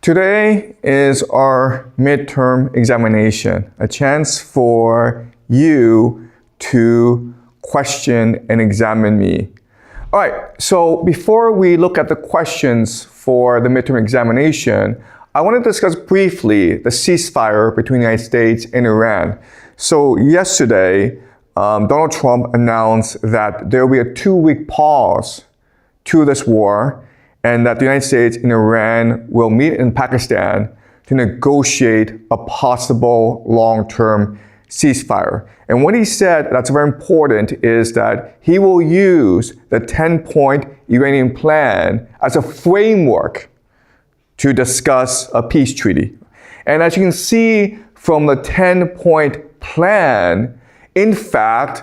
Today is our midterm examination, a chance for you to question and examine me. All right, so before we look at the questions for the midterm examination, I want to discuss briefly the ceasefire between the United States and Iran. So yesterday, Donald Trump announced that there will be a 2-week pause to this war and that the United States and Iran will meet in Pakistan to negotiate a possible long-term ceasefire. And what he said that's very important is that he will use the 10-point Iranian plan as a framework to discuss a peace treaty. And as you can see from the 10-point plan, in fact,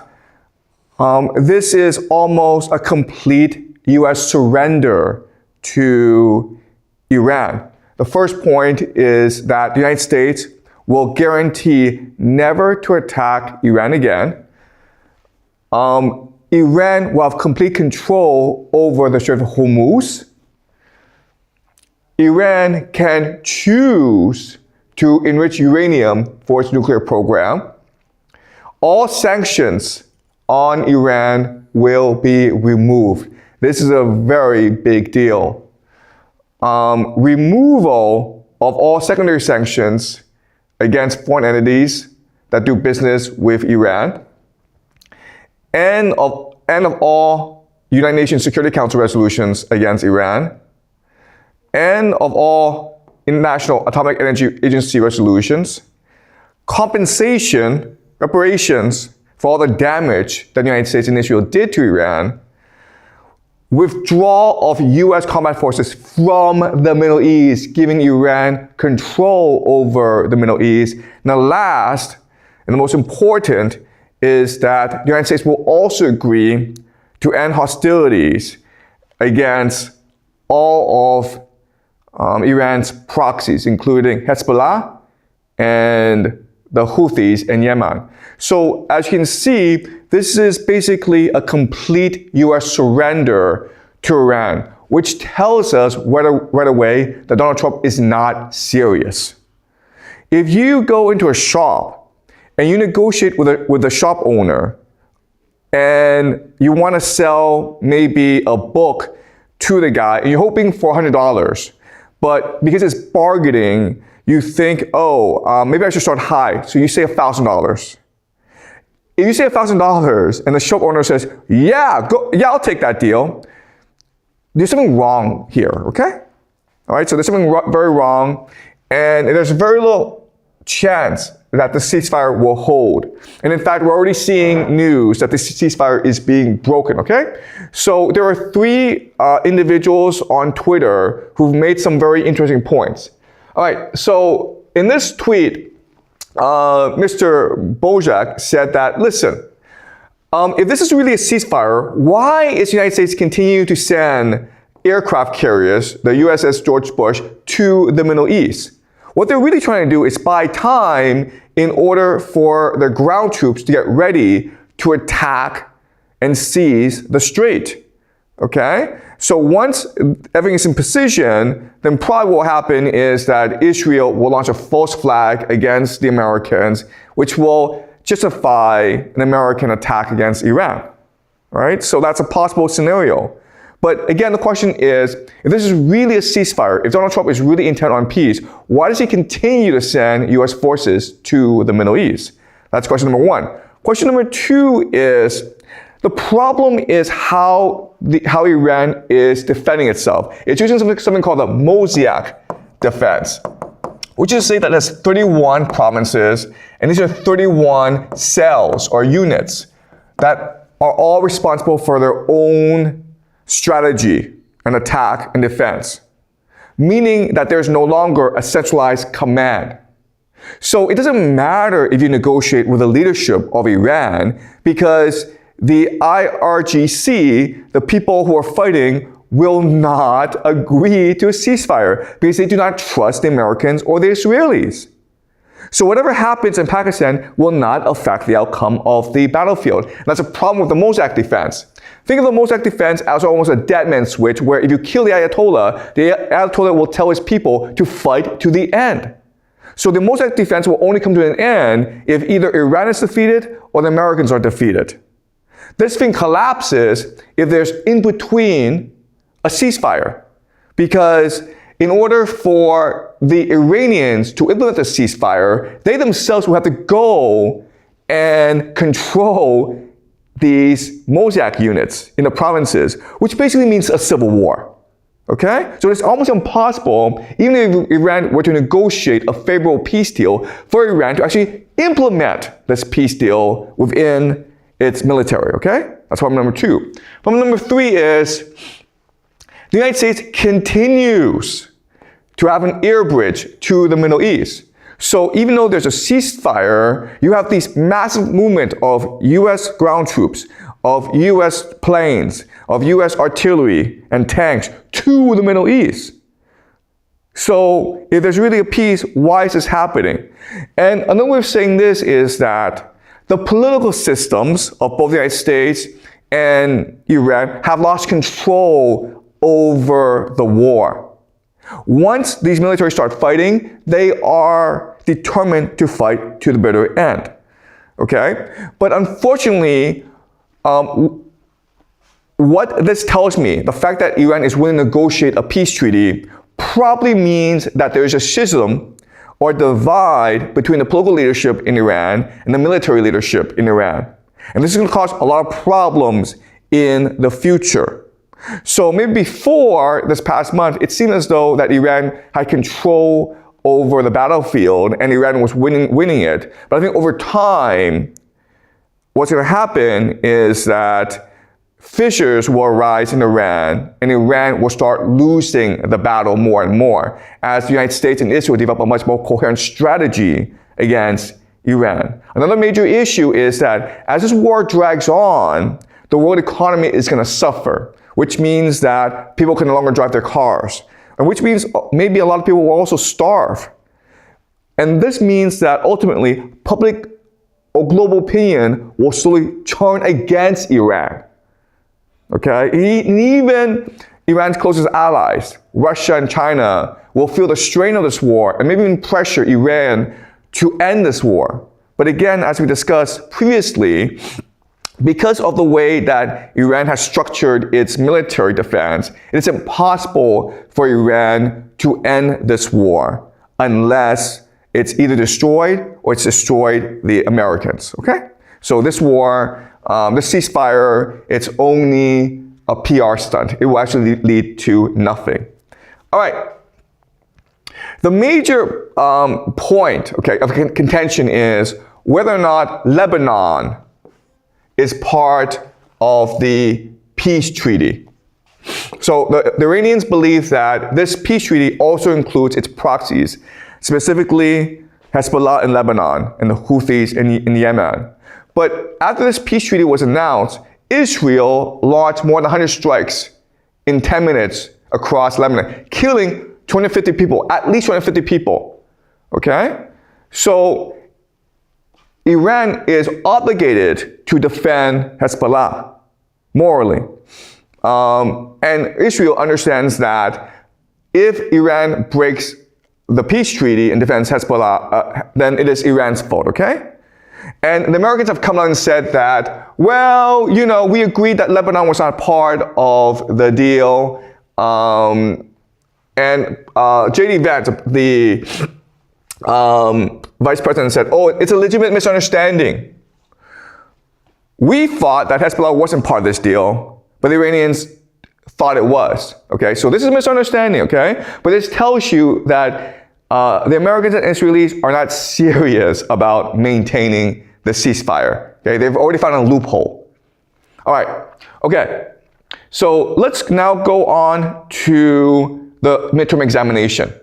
this is almost a complete U.S. surrender to Iran. The first point is that the United States will guarantee never to attack Iran again. Iran will have complete control over the Strait of Hormuz. Iran can choose to enrich uranium for its nuclear program. All sanctions on Iran will be removed. This is a very big deal. Removal of all secondary sanctions against foreign entities that do business with Iran, and of all United Nations Security Council resolutions against Iran, and of all International Atomic Energy Agency resolutions, compensation, reparations for all the damage that the United States and Israel did to Iran, withdrawal of U.S. combat forces from the Middle East, giving Iran control over the Middle East. And the last, and the most important, is that the United States will also agree to end hostilities against all of Iran's proxies, including Hezbollah and the Houthis in Yemen. So as you can see, this is basically a complete U.S. surrender to Iran, which tells us right away that Donald Trump is not serious. If you go into a shop and you negotiate with the shop owner and you want to sell maybe a book to the guy and you're hoping for $100, but because it's bargaining, you think, maybe I should start high, so you say $1,000. If you say $1,000 and the shop owner says, yeah, I'll take that deal, there's something wrong here, okay? All right, so there's something very wrong, and there's very little chance that the ceasefire will hold. And in fact, we're already seeing news that the ceasefire is being broken, okay? So there are 3 individuals on Twitter who've made some very interesting points. All right, so in this tweet, Mr. Bojak said that, listen, if this is really a ceasefire, why is the United States continuing to send aircraft carriers, the USS George Bush, to the Middle East? What they're really trying to do is buy time in order for their ground troops to get ready to attack and seize the strait. Okay? So once everything is in position, then probably what will happen is that Israel will launch a false flag against the Americans, which will justify an American attack against Iran. All right? So that's a possible scenario. But again, the question is, if this is really a ceasefire, if Donald Trump is really intent on peace, why does he continue to send U.S. forces to the Middle East? That's question number 1. Question number 2 is, the problem is how Iran is defending itself. It's using something called the Mosaic defense, which is to say that there's 31 provinces, and these are 31 cells or units that are all responsible for their own strategy and attack and defense, meaning that there's no longer a centralized command. So it doesn't matter if you negotiate with the leadership of Iran, because the IRGC, the people who are fighting, will not agree to a ceasefire because they do not trust the Americans or the Israelis. So whatever happens in Pakistan will not affect the outcome of the battlefield. And that's a problem with the Mosaic defense. Think of the Mossack defense as almost a dead man switch, where if you kill the Ayatollah will tell his people to fight to the end. So the Mossack defense will only come to an end if either Iran is defeated or the Americans are defeated. This thing collapses if there's in between a ceasefire. Because in order for the Iranians to implement the ceasefire, they themselves will have to go and control these Mossack units in the provinces, which basically means a civil war. Okay? So it's almost impossible, even if Iran were to negotiate a favorable peace deal, for Iran to actually implement this peace deal within its military. Okay? That's problem number 2. Problem number 3 is the United States continues to have an air bridge to the Middle East. So even though there's a ceasefire, you have these massive movement of US ground troops, of US planes, of US artillery and tanks to the Middle East. So if there's really a peace, why is this happening? And another way of saying this is that the political systems of both the United States and Iran have lost control over the war. Once these militaries start fighting, they are determined to fight to the bitter end. Okay? But unfortunately, what this tells me, the fact that Iran is willing to negotiate a peace treaty, probably means that there is a schism or divide between the political leadership in Iran and the military leadership in Iran. And this is going to cause a lot of problems in the future. So maybe before this past month, it seemed as though that Iran had control over the battlefield and Iran was winning it. But I think over time, what's going to happen is that fissures will arise in Iran, and Iran will start losing the battle more and more as the United States and Israel develop a much more coherent strategy against Iran. Another major issue is that as this war drags on, the world economy is going to suffer, which means that people can no longer drive their cars, and which means maybe a lot of people will also starve. And this means that ultimately public or global opinion will slowly turn against Iran. Okay? And even Iran's closest allies, Russia and China, will feel the strain of this war and maybe even pressure Iran to end this war. But again, as we discussed previously, because of the way that Iran has structured its military defense, it is impossible for Iran to end this war unless it's either destroyed or it's destroyed the Americans. Okay? So this war, this ceasefire, it's only a PR stunt. It will actually lead to nothing. All right. The major point, okay, of contention is whether or not Lebanon is part of the peace treaty. So the Iranians believe that this peace treaty also includes its proxies, specifically Hezbollah in Lebanon and the Houthis in Yemen. But after this peace treaty was announced, Israel launched more than 100 strikes in 10 minutes across Lebanon, killing 250 people, at least 250 people. Okay? So Iran is obligated to defend Hezbollah morally. And Israel understands that if Iran breaks the peace treaty and defends Hezbollah, then it is Iran's fault, okay? And the Americans have come out and said that, well, you know, we agreed that Lebanon was not part of the deal. And J.D. Vance, the vice president, said, oh, it's a legitimate misunderstanding. We thought that Hezbollah wasn't part of this deal, but the Iranians thought it was. Okay, so this is a misunderstanding, okay? But this tells you that the Americans and Israelis are not serious about maintaining the ceasefire. Okay, they've already found a loophole. All right, okay. So let's now go on to the midterm examination.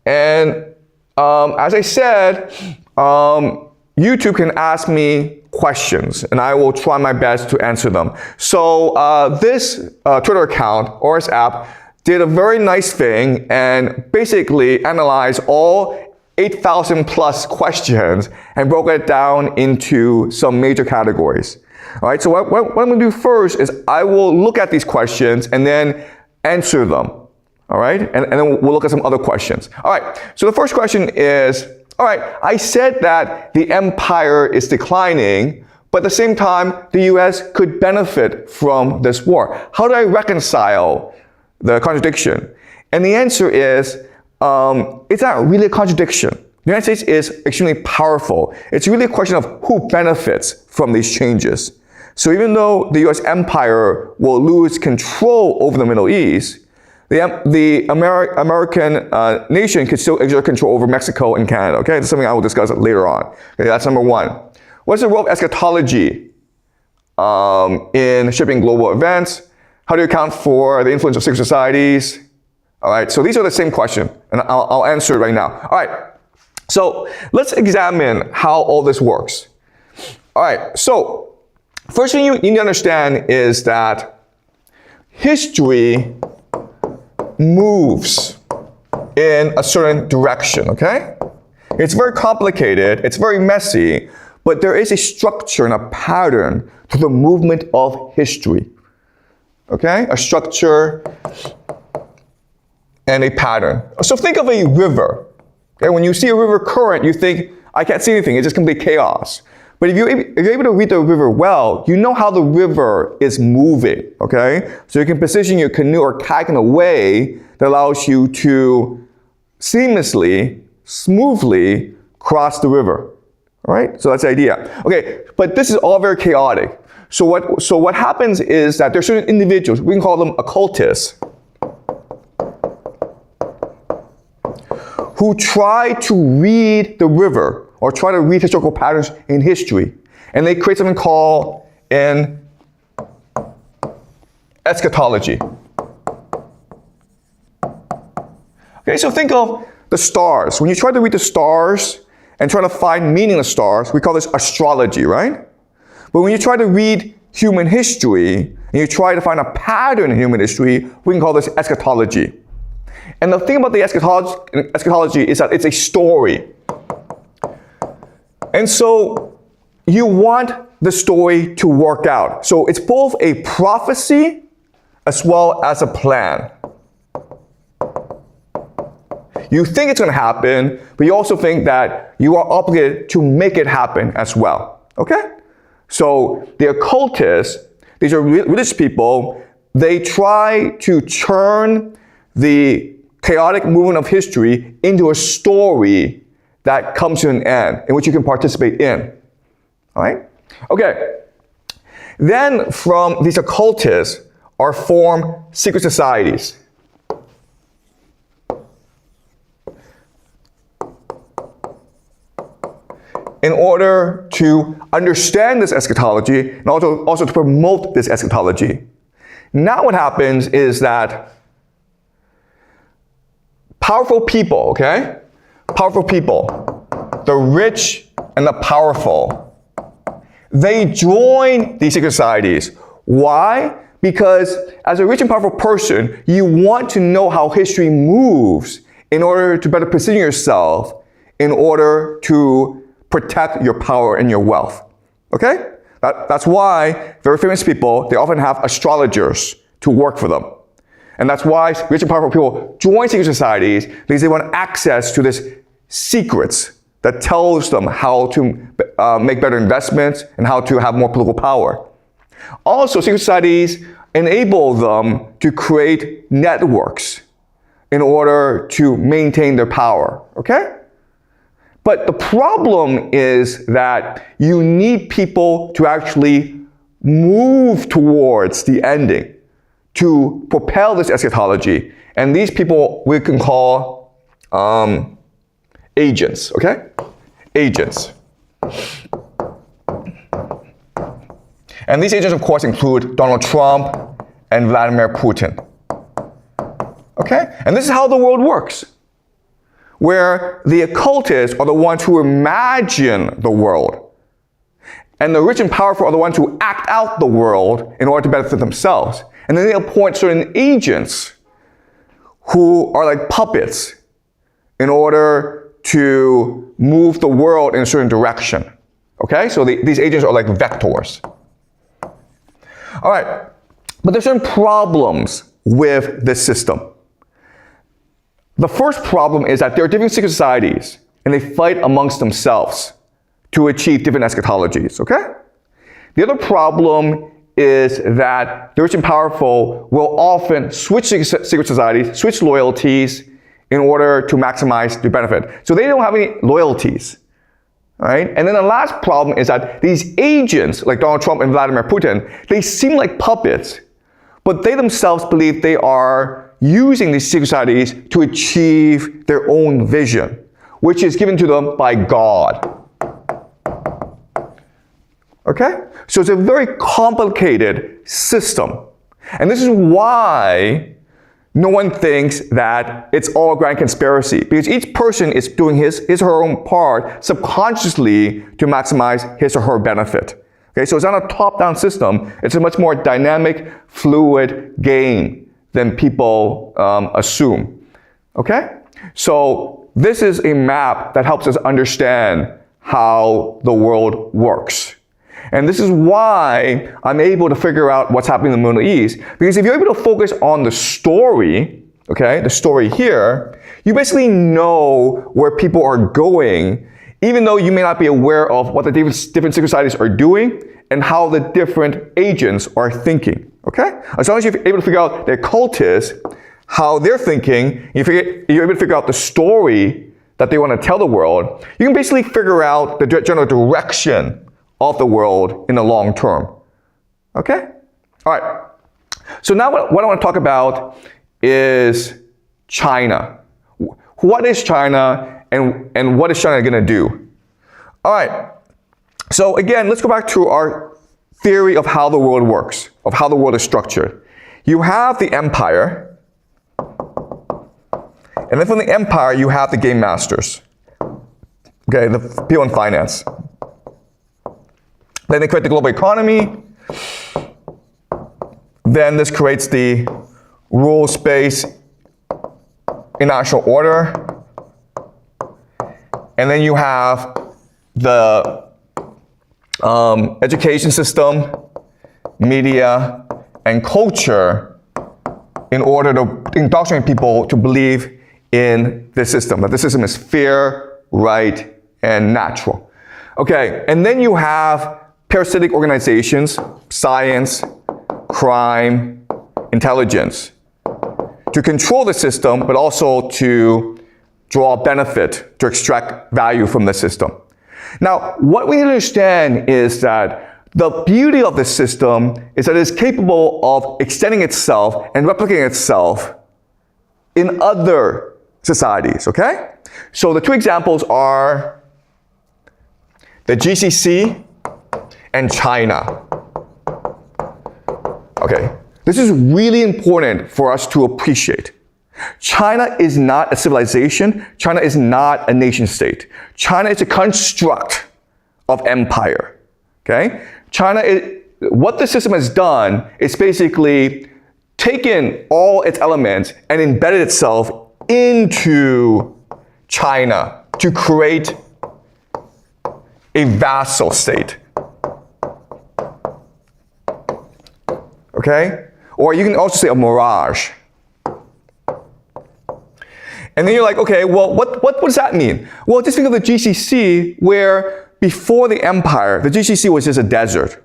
And as I said, YouTube can ask me questions, and I will try my best to answer them. So this Twitter account, or its app, did a very nice thing and basically analyzed all 8,000 plus questions and broke it down into some major categories. All right, so what I'm going to do first is I will look at these questions and then answer them. All right, and then we'll look at some other questions. All right, so the first question is, all right, I said that the empire is declining, but at the same time, the US could benefit from this war. How do I reconcile the contradiction? And the answer is, it's not really a contradiction. The United States is extremely powerful. It's really a question of who benefits from these changes. So even though the US empire will lose control over the Middle East, the American nation could still exert control over Mexico and Canada. Okay, that's something I will discuss later on. Okay, that's number one. What's the role of eschatology in shaping global events? How do you account for the influence of secret societies? All right, so these are the same question, and I'll answer it right now. All right, so let's examine how all this works. All right, so first thing you need to understand is that history moves in a certain direction, okay? It's very complicated, it's very messy, but there is a structure and a pattern to the movement of history, okay? A structure and a pattern. So think of a river, okay? When you see a river current, you think, I can't see anything, it's just complete chaos. But if you're able to read the river well, you know how the river is moving, okay? So you can position your canoe or kayak in a way that allows you to seamlessly, smoothly cross the river, all right? So that's the idea. Okay, but this is all very chaotic. So what happens is that there's certain individuals, we can call them occultists, who try to read the river or try to read historical patterns in history. And they create something called an eschatology. Okay, so think of the stars. When you try to read the stars and try to find meaning in the stars, we call this astrology, right? But when you try to read human history and you try to find a pattern in human history, we can call this eschatology. And the thing about the eschatology is that it's a story. And so you want the story to work out. So it's both a prophecy as well as a plan. You think it's going to happen, but you also think that you are obligated to make it happen as well. Okay? So the occultists, these are religious people, they try to turn the chaotic movement of history into a story that comes to an end, in which you can participate in. All right? Okay. Then from these occultists are formed secret societies. In order to understand this eschatology and also to promote this eschatology. Now what happens is that powerful people, okay? Powerful people, the rich and the powerful, they join these secret societies. Why? Because as a rich and powerful person, you want to know how history moves in order to better position yourself in order to protect your power and your wealth. Okay? That's why very famous people, they often have astrologers to work for them. And that's why rich and powerful people join secret societies, because they want access to this secrets that tells them how to make better investments and how to have more political power. Also, secret societies enable them to create networks in order to maintain their power, okay? But the problem is that you need people to actually move towards the ending to propel this eschatology. And these people we can call agents, okay? Agents. And these agents, of course, include Donald Trump and Vladimir Putin. Okay? And this is how the world works, where the occultists are the ones who imagine the world, and the rich and powerful are the ones who act out the world in order to benefit themselves. And then they appoint certain agents who are like puppets in order to move the world in a certain direction. Okay? So these agents are like vectors. All right, but there's certain problems with this system. The first problem is that there are different secret societies, and they fight amongst themselves to achieve different eschatologies, okay? The other problem is that the rich and powerful will often switch secret societies, switch loyalties in order to maximize their benefit. So they don't have any loyalties, right? And then the last problem is that these agents, like Donald Trump and Vladimir Putin, they seem like puppets, but they themselves believe they are using these secret societies to achieve their own vision, which is given to them by God. Okay? So it's a very complicated system. And this is why no one thinks that it's all a grand conspiracy, because each person is doing his or her own part subconsciously to maximize his or her benefit. Okay? So it's not a top-down system. It's a much more dynamic, fluid game than people assume. Okay? So this is a map that helps us understand how the world works. And this is why I'm able to figure out what's happening in the Middle East. Because if you're able to focus on the story, okay, the story here, you basically know where people are going, even though you may not be aware of what the different secret societies are doing and how the different agents are thinking, okay? As long as you're able to figure out their cultists, how they're thinking, you're able to figure out the story that they want to tell the world, you can basically figure out the general direction of the world in the long term. Okay? All right. So now what I want to talk about is China. What is China and what is China going to do? All right. So again, let's go back to our theory of how the world works, of how the world is structured. You have the empire, and then from the empire you have the game masters. Okay, the people in finance. Then they create the global economy. Then this creates the rules-based international order. And then you have the education system, media, and culture in order to indoctrinate people to believe in this system, that this system is fair, right, and natural. Okay, and then you have parasitic organizations, science, crime, intelligence, to control the system, but also to draw benefit, to extract value from the system. Now, what we need to understand is that the beauty of the system is that it is capable of extending itself and replicating itself in other societies, okay? So the two examples are the GCC and China. Okay, this is really important for us to appreciate. China is not a civilization. China is not a nation state. China is a construct of empire. Okay, what the system has done is basically taken all its elements and embedded itself into China to create a vassal state. Okay? Or you can also say a mirage. And then you're like, okay, well, what does that mean? Well, just think of the GCC, where before the empire, the GCC was just a desert.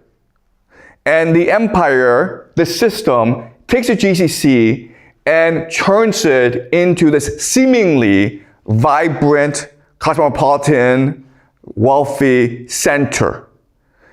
And the empire, the system, takes the GCC and turns it into this seemingly vibrant, cosmopolitan, wealthy center.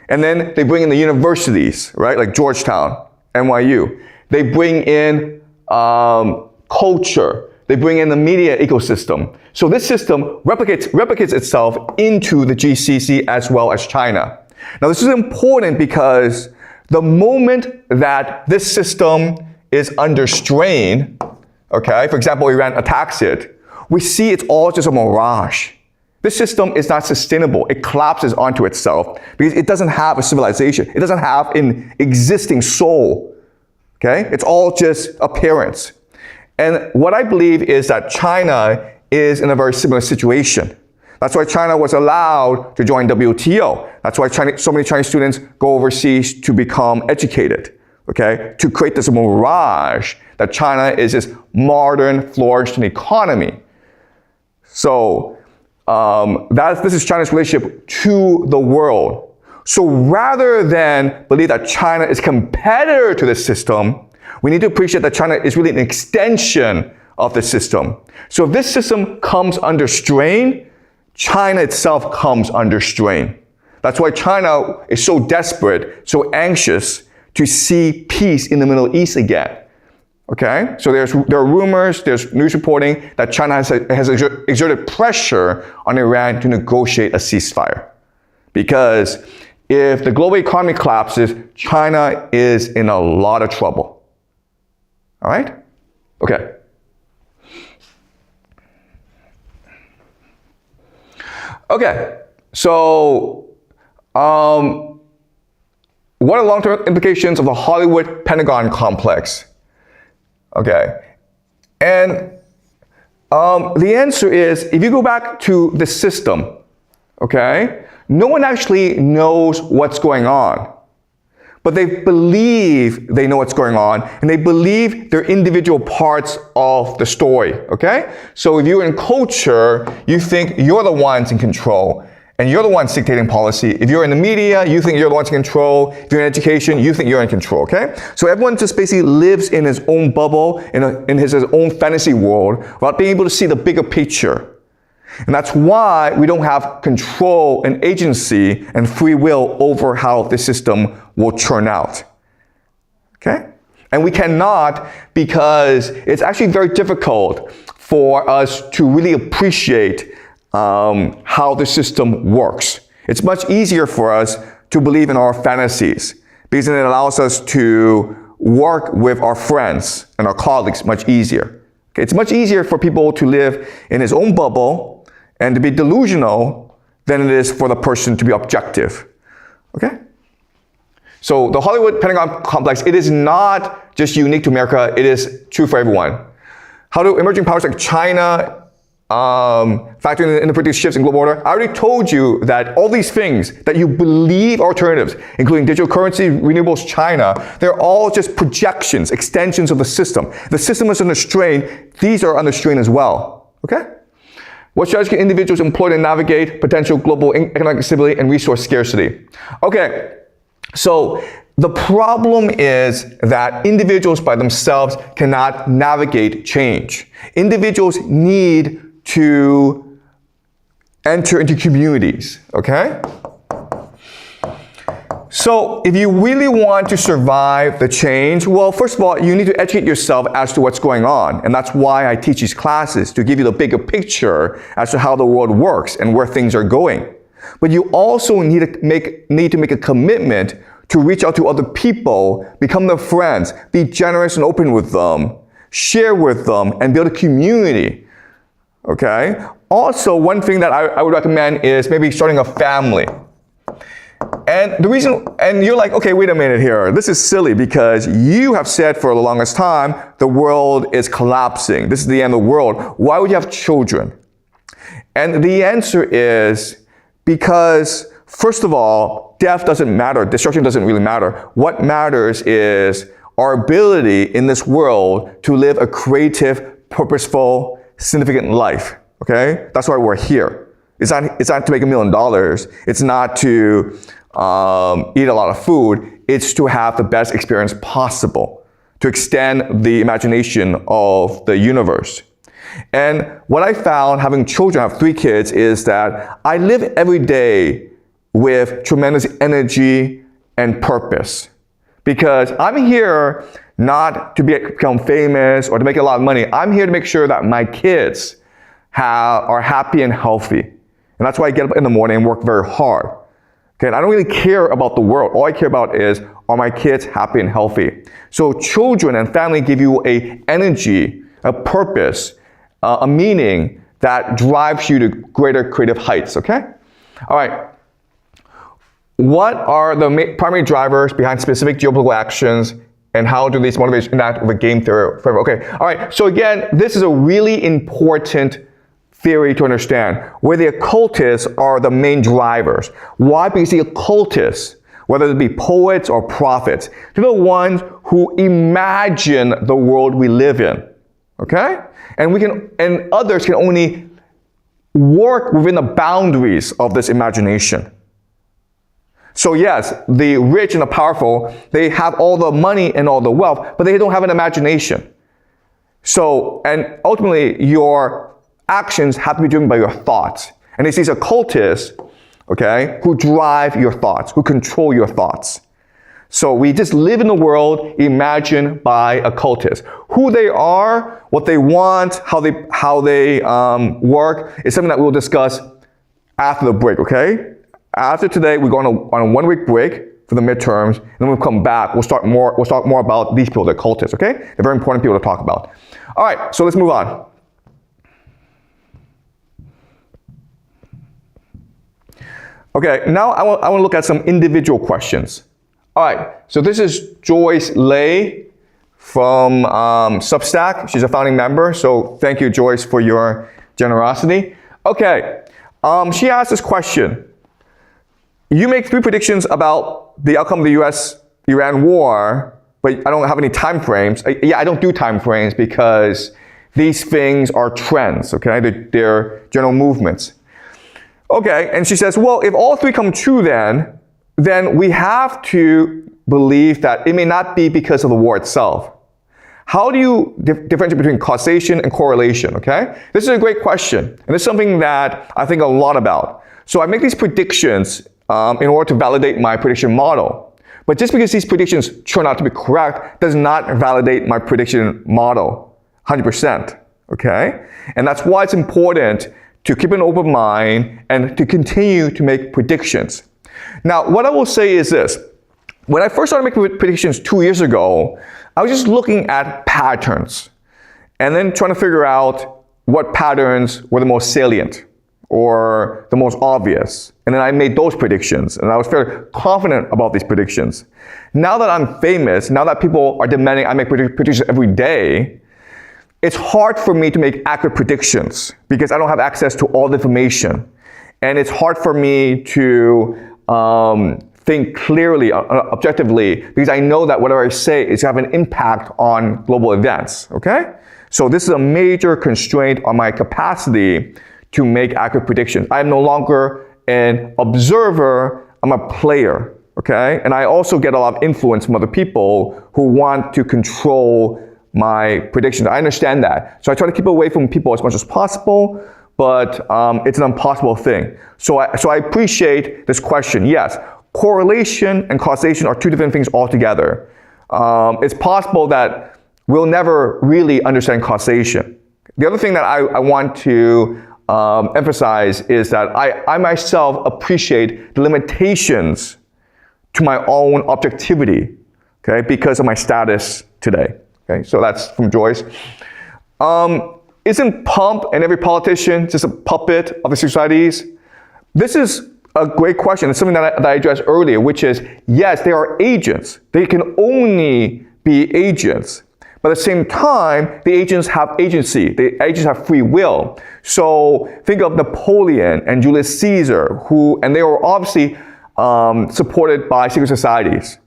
And then they bring in the universities, right, like Georgetown, NYU. They bring in culture. They bring in the media ecosystem. So this system replicates itself into the GCC as well as China. Now this is important because the moment that this system is under strain, okay, for example, Iran attacks it, we see it's all just a mirage. This system is not sustainable. It collapses onto itself because it doesn't have a civilization. It doesn't have an existing soul. Okay? It's all just appearance. And what I believe is that China is in a very similar situation. That's why China was allowed to join WTO. That's why so many Chinese students go overseas to become educated. okay, to create this mirage that China is this modern, flourishing economy. So this is China's relationship to the world. So rather than believe that China is competitor to the system, we need to appreciate that China is really an extension of the system. So if this system comes under strain, China itself comes under strain. That's why China is so desperate, so anxious to see peace in the Middle East again. Okay? So there are rumors, there's news reporting that China has exerted pressure on Iran to negotiate a ceasefire. Because if the global economy collapses, China is in a lot of trouble. All right? Okay. Okay, so what are long-term implications of the Hollywood-Pentagon complex? Okay, and the answer is, if you go back to the system, okay, no one actually knows what's going on. But they believe they know what's going on, and they believe they're individual parts of the story, okay? So if you're in culture, you think you're the ones in control, and you're the ones dictating policy. If you're in the media, you think you're the ones in control. If you're in education, you think you're in control, okay? So everyone just basically lives in his own bubble, in his own fantasy world, without being able to see the bigger picture. And that's why we don't have control and agency and free will over how the system will turn out. Okay? And we cannot, because it's actually very difficult for us to really appreciate how the system works. It's much easier for us to believe in our fantasies, because it allows us to work with our friends and our colleagues much easier. Okay? It's much easier for people to live in his own bubble and to be delusional than it is for the person to be objective. Okay? So the Hollywood-Pentagon complex, it is not just unique to America, it is true for everyone. How do emerging powers like China factor in the predicted shifts in global order? I already told you that all these things that you believe are alternatives, including digital currency, renewables, China, they're all just projections, extensions of the system. The system is under strain, these are under strain as well. Okay? What strategies can individuals employ to navigate potential global economic instability and resource scarcity? Okay, so the problem is that individuals by themselves cannot navigate change. Individuals need to enter into communities, okay? So if you really want to survive the change, well, first of all, you need to educate yourself as to what's going on. And that's why I teach these classes, to give you the bigger picture as to how the world works and where things are going. But you also need to make a commitment to reach out to other people, become their friends, be generous and open with them, share with them, and build a community. Okay? Also, one thing that I would recommend is maybe starting a family. And the reason, and you're like, okay, wait a minute here. This is silly because you have said for the longest time, the world is collapsing. This is the end of the world. Why would you have children? And the answer is because, first of all, death doesn't matter. Destruction doesn't really matter. What matters is our ability in this world to live a creative, purposeful, significant life. Okay? That's why we're here. It's not to make $1 million. It's not to eat a lot of food. It's to have the best experience possible, to extend the imagination of the universe. And what I found having children, I have 3 kids, is that I live every day with tremendous energy and purpose. Because I'm here not to become famous or to make a lot of money. I'm here to make sure that my kids are happy and healthy. And that's why I get up in the morning and work very hard. Okay, and I don't really care about the world. All I care about is, are my kids happy and healthy? So children and family give you an energy, a purpose, a meaning that drives you to greater creative heights, okay? All right. What are the primary drivers behind specific geopolitical actions, and how do these motivations interact with a game theory? Okay, all right. So again, this is a really important theory to understand, where the occultists are the main drivers. Why? Because the occultists, whether it be poets or prophets. They're the ones who imagine the world we live in. Okay? And others can only work within the boundaries of this imagination. So yes, the rich and the powerful, they have all the money and all the wealth, but they don't have an imagination. So, and ultimately, your actions have to be driven by your thoughts. And it's these occultists, okay, who drive your thoughts, who control your thoughts. So we just live in the world imagined by occultists. Who they are, what they want, how they work is something that we'll discuss after the break, okay? After today, we're going on a 1 week break for the midterms, and then we'll come back. We'll talk more about these people, the occultists, okay? They're very important people to talk about. All right, so let's move on. Okay, now I want to look at some individual questions. All right, so this is Joyce Lay from Substack. She's a founding member, so thank you, Joyce, for your generosity. Okay, she asked this question. You make 3 predictions about the outcome of the US-Iran war, but I don't have any time frames. Yeah, I don't do time frames because these things are trends, okay? They're general movements. Okay, and she says, well, if all 3 come true then we have to believe that it may not be because of the war itself. How do you differentiate between causation and correlation, okay? This is a great question, and it's something that I think a lot about. So I make these predictions in order to validate my prediction model. But just because these predictions turn out to be correct does not validate my prediction model 100%, okay? And that's why it's important to keep an open mind and to continue to make predictions. Now, what I will say is this. When I first started making predictions 2 years ago, I was just looking at patterns and then trying to figure out what patterns were the most salient or the most obvious. And then I made those predictions, and I was fairly confident about these predictions. Now that I'm famous, now that people are demanding I make predictions every day, it's hard for me to make accurate predictions because I don't have access to all the information. And it's hard for me to think clearly, objectively, because I know that whatever I say is going to have an impact on global events, okay? So this is a major constraint on my capacity to make accurate predictions. I am no longer an observer, I'm a player, okay? And I also get a lot of influence from other people who want to control my predictions. I understand that. So I try to keep away from people as much as possible, but it's an impossible thing. So I appreciate this question. Yes, correlation and causation are 2 different things altogether. It's possible that we'll never really understand causation. The other thing that I want to emphasize is that I myself appreciate the limitations to my own objectivity, okay, because of my status today. Okay, so that's from Joyce. Isn't Pump and every politician just a puppet of the societies? This is a great question. It's something that I addressed earlier, which is, yes, they are agents. They can only be agents. But at the same time, the agents have agency. The agents have free will. So think of Napoleon and Julius Caesar, and they were obviously supported by secret societies.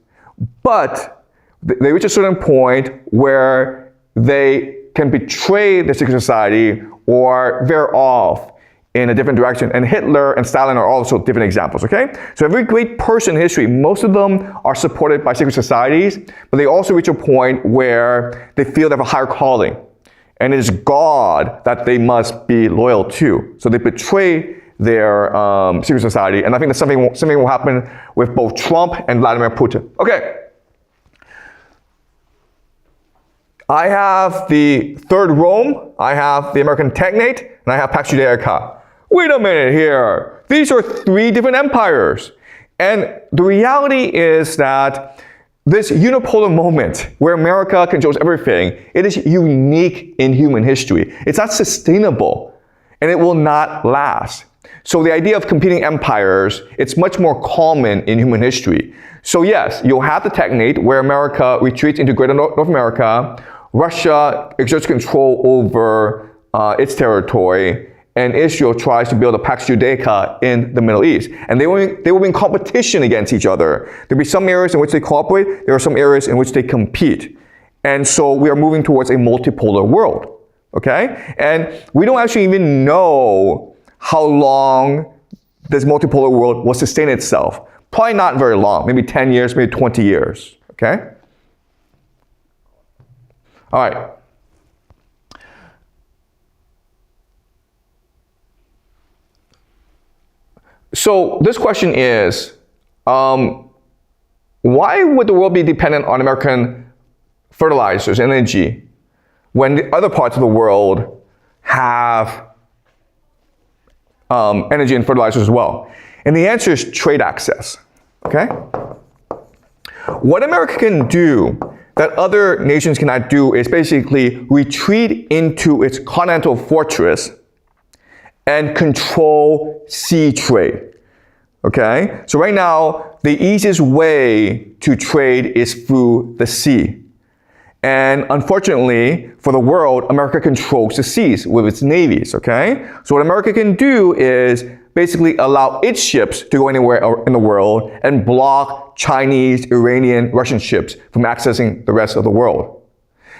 But they reach a certain point where they can betray the secret society or veer off in a different direction. And Hitler and Stalin are also different examples, okay? So every great person in history, most of them are supported by secret societies, but they also reach a point where they feel they have a higher calling. And it is God that they must be loyal to. So they betray their secret society. And I think that something will happen with both Trump and Vladimir Putin. Okay. I have the Third Rome, I have the American Technate, and I have Pax Judaica. Wait a minute here. These are 3 different empires. And the reality is that this unipolar moment where America controls everything, it is unique in human history. It's not sustainable, and it will not last. So the idea of competing empires, it's much more common in human history. So yes, you'll have the Technate where America retreats into Greater North America, Russia exerts control over its territory, and Israel tries to build a Pax Judaica in the Middle East. And they will be in competition against each other. There'll be some areas in which they cooperate, there are some areas in which they compete. And so we are moving towards a multipolar world, okay? And we don't actually even know how long this multipolar world will sustain itself. Probably not very long, maybe 10 years, maybe 20 years, okay? All right. So this question is, why would the world be dependent on American fertilizers, energy, when the other parts of the world have energy and fertilizers as well? And the answer is trade access, okay? What America can do that other nations cannot do is basically retreat into its continental fortress and control sea trade, okay? So right now, the easiest way to trade is through the sea. And unfortunately, for the world, America controls the seas with its navies, okay? So what America can do is basically allow its ships to go anywhere in the world and block Chinese, Iranian, Russian ships from accessing the rest of the world.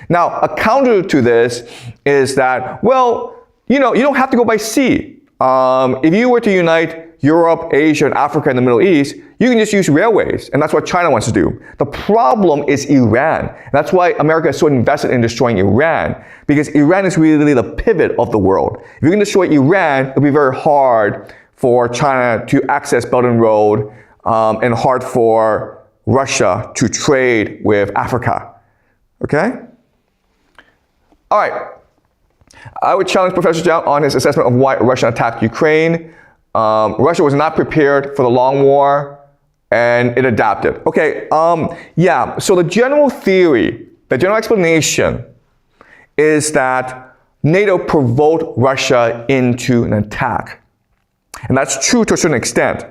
Now, a counter to this is that, well, you don't have to go by sea. If you were to unite Europe, Asia, and Africa and the Middle East, you can just use railways, and that's what China wants to do. The problem is Iran. That's why America is so invested in destroying Iran, because Iran is really the pivot of the world. If you can destroy Iran, it'll be very hard for China to access Belt and Road, and hard for Russia to trade with Africa. Okay? All right. I would challenge Professor Jiang on his assessment of why Russia attacked Ukraine. Russia was not prepared for the long war, and it adapted. Okay, yeah, so the general theory, the general explanation is that NATO provoked Russia into an attack. And that's true to a certain extent.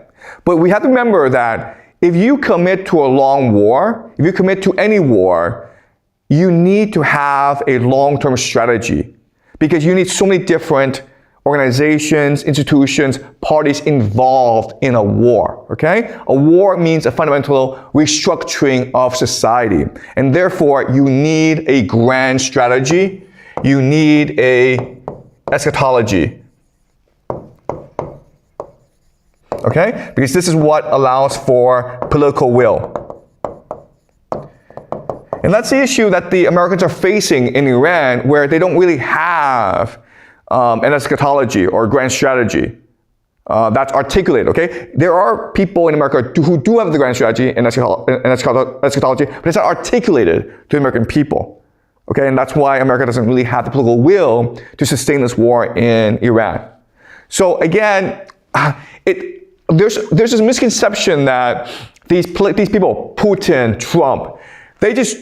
But we have to remember that if you commit to a long war, if you commit to any war, you need to have a long-term strategy, because you need so many different organizations, institutions, parties involved in a war, okay? A war means a fundamental restructuring of society, and therefore you need a grand strategy, you need a eschatology, okay? Because this is what allows for political will. And that's the issue that the Americans are facing in Iran, where they don't really have an eschatology or grand strategy that's articulated, okay? There are people in America who do have the grand strategy and eschatology, but it's not articulated to the American people, okay? And that's why America doesn't really have the political will to sustain this war in Iran. So again, there's this misconception that these people, Putin, Trump, they just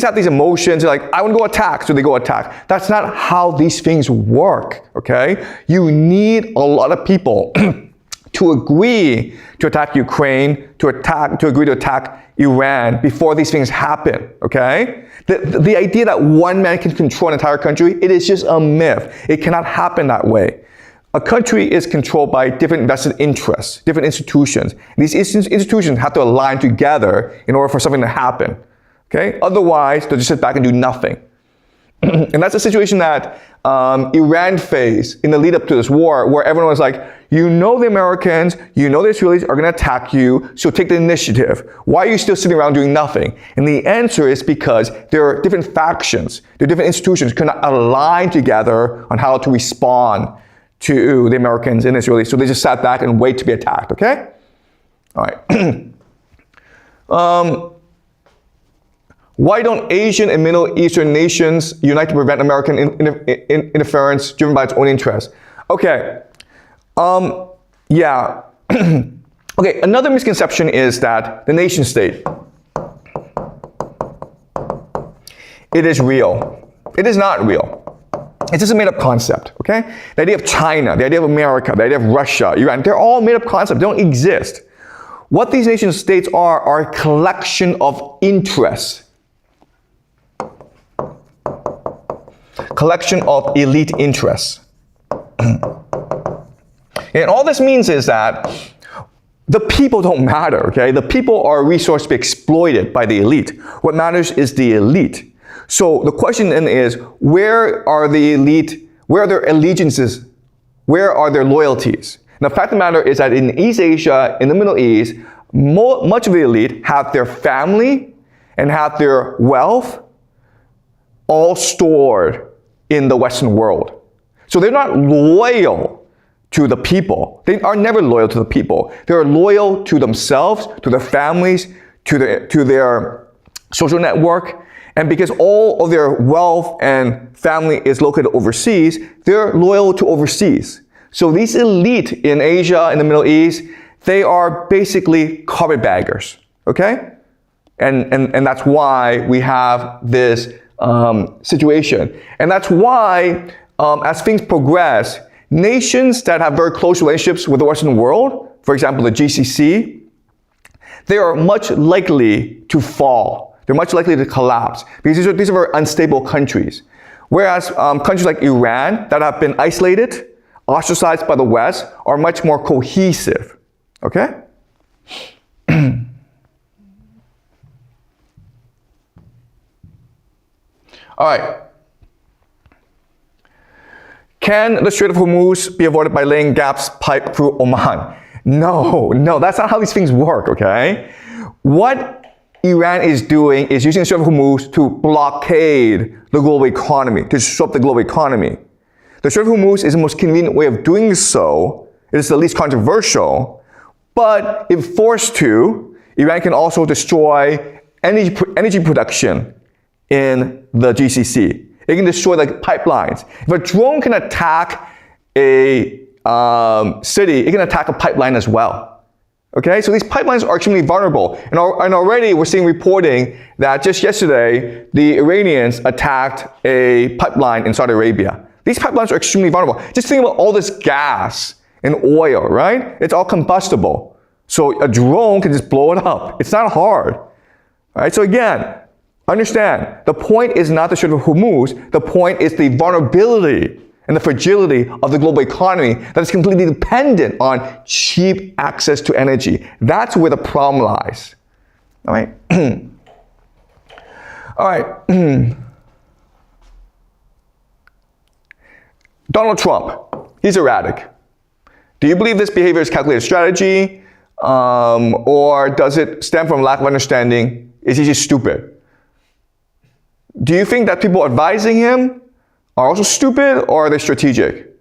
have these emotions, like, I want to go attack, so they go attack. That's not how these things work, okay? You need a lot of people to agree to attack Ukraine, to agree to attack Iran before these things happen, okay? The idea that one man can control an entire country, it is just a myth. It cannot happen that way. A country is controlled by different vested interests, different institutions. These institutions have to align together in order for something to happen. Okay? Otherwise, they'll just sit back and do nothing. And that's the situation that Iran faced in the lead up to this war, where everyone was like, the Americans, the Israelis are going to attack you, so take the initiative. Why are you still sitting around doing nothing? And the answer is because there are different factions, there are different institutions cannot align together on how to respond to the Americans and Israelis, so they just sat back and wait to be attacked, okay? All right. Why don't Asian and Middle Eastern nations unite to prevent American interference driven by its own interests? Okay, yeah. Okay, another misconception is that the nation state, it is real. It is not real. It's just a made-up concept, okay? The idea of China, the idea of America, the idea of Russia, Iran, they're all made-up concepts. They don't exist. What these nation states are a collection of interests. Collection of elite interests, And all this means is that the people don't matter, okay? The people are a resource to be exploited by the elite. What matters is the elite. So the question then is, where are the elite, where are their allegiances? Where are their loyalties? And the fact of the matter is that in East Asia, in the Middle East, much of the elite have their family and have their wealth all stored in the Western world. So they're not loyal to the people. They are never loyal to the people. They're loyal to themselves, to their families, to their social network. And because all of their wealth and family is located overseas, they're loyal to overseas. So these elite in Asia and the Middle East, they are basically carpetbaggers, okay? And that's why we have this situation. And that's why, as things progress, nations that have very close relationships with the Western world, for example, the GCC, they are much likely to fall. They're much likely to collapse because these are very unstable countries. Whereas countries like Iran that have been isolated, ostracized by the West, are much more cohesive. Okay? All right. Can the Strait of Hormuz be avoided by laying gaps pipe through Oman? No, that's not how these things work, okay? What Iran is doing is using the Strait of Hormuz to blockade the global economy, to disrupt the global economy. The Strait of Hormuz is the most convenient way of doing so. It is the least controversial, but if forced to, Iran can also destroy energy production in the GCC. It can destroy like pipelines. If a drone can attack a city, it can attack a pipeline as well. Okay, so these pipelines are extremely vulnerable. And already we're seeing reporting that just yesterday, the Iranians attacked a pipeline in Saudi Arabia. These pipelines are extremely vulnerable. Just think about all this gas and oil, right? It's all combustible. So a drone can just blow it up. It's not hard. All right, so again, understand, the point is not the Strait of Hormuz, the point is the vulnerability and the fragility of the global economy that is completely dependent on cheap access to energy. That's where the problem lies. All right? All right. Donald Trump, he's erratic. Do you believe this behavior is calculated strategy, or does it stem from lack of understanding? Is he just stupid? Do you think that people advising him are also stupid, or are they strategic?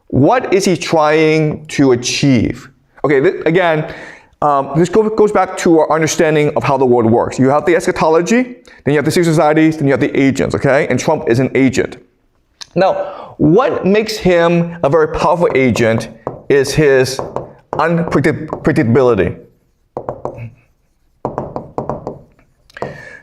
What is he trying to achieve? Okay, this goes back to our understanding of how the world works. You have the eschatology, then you have the secret societies, then you have the agents, okay? And Trump is an agent. Now, what makes him a very powerful agent is his unpredictability.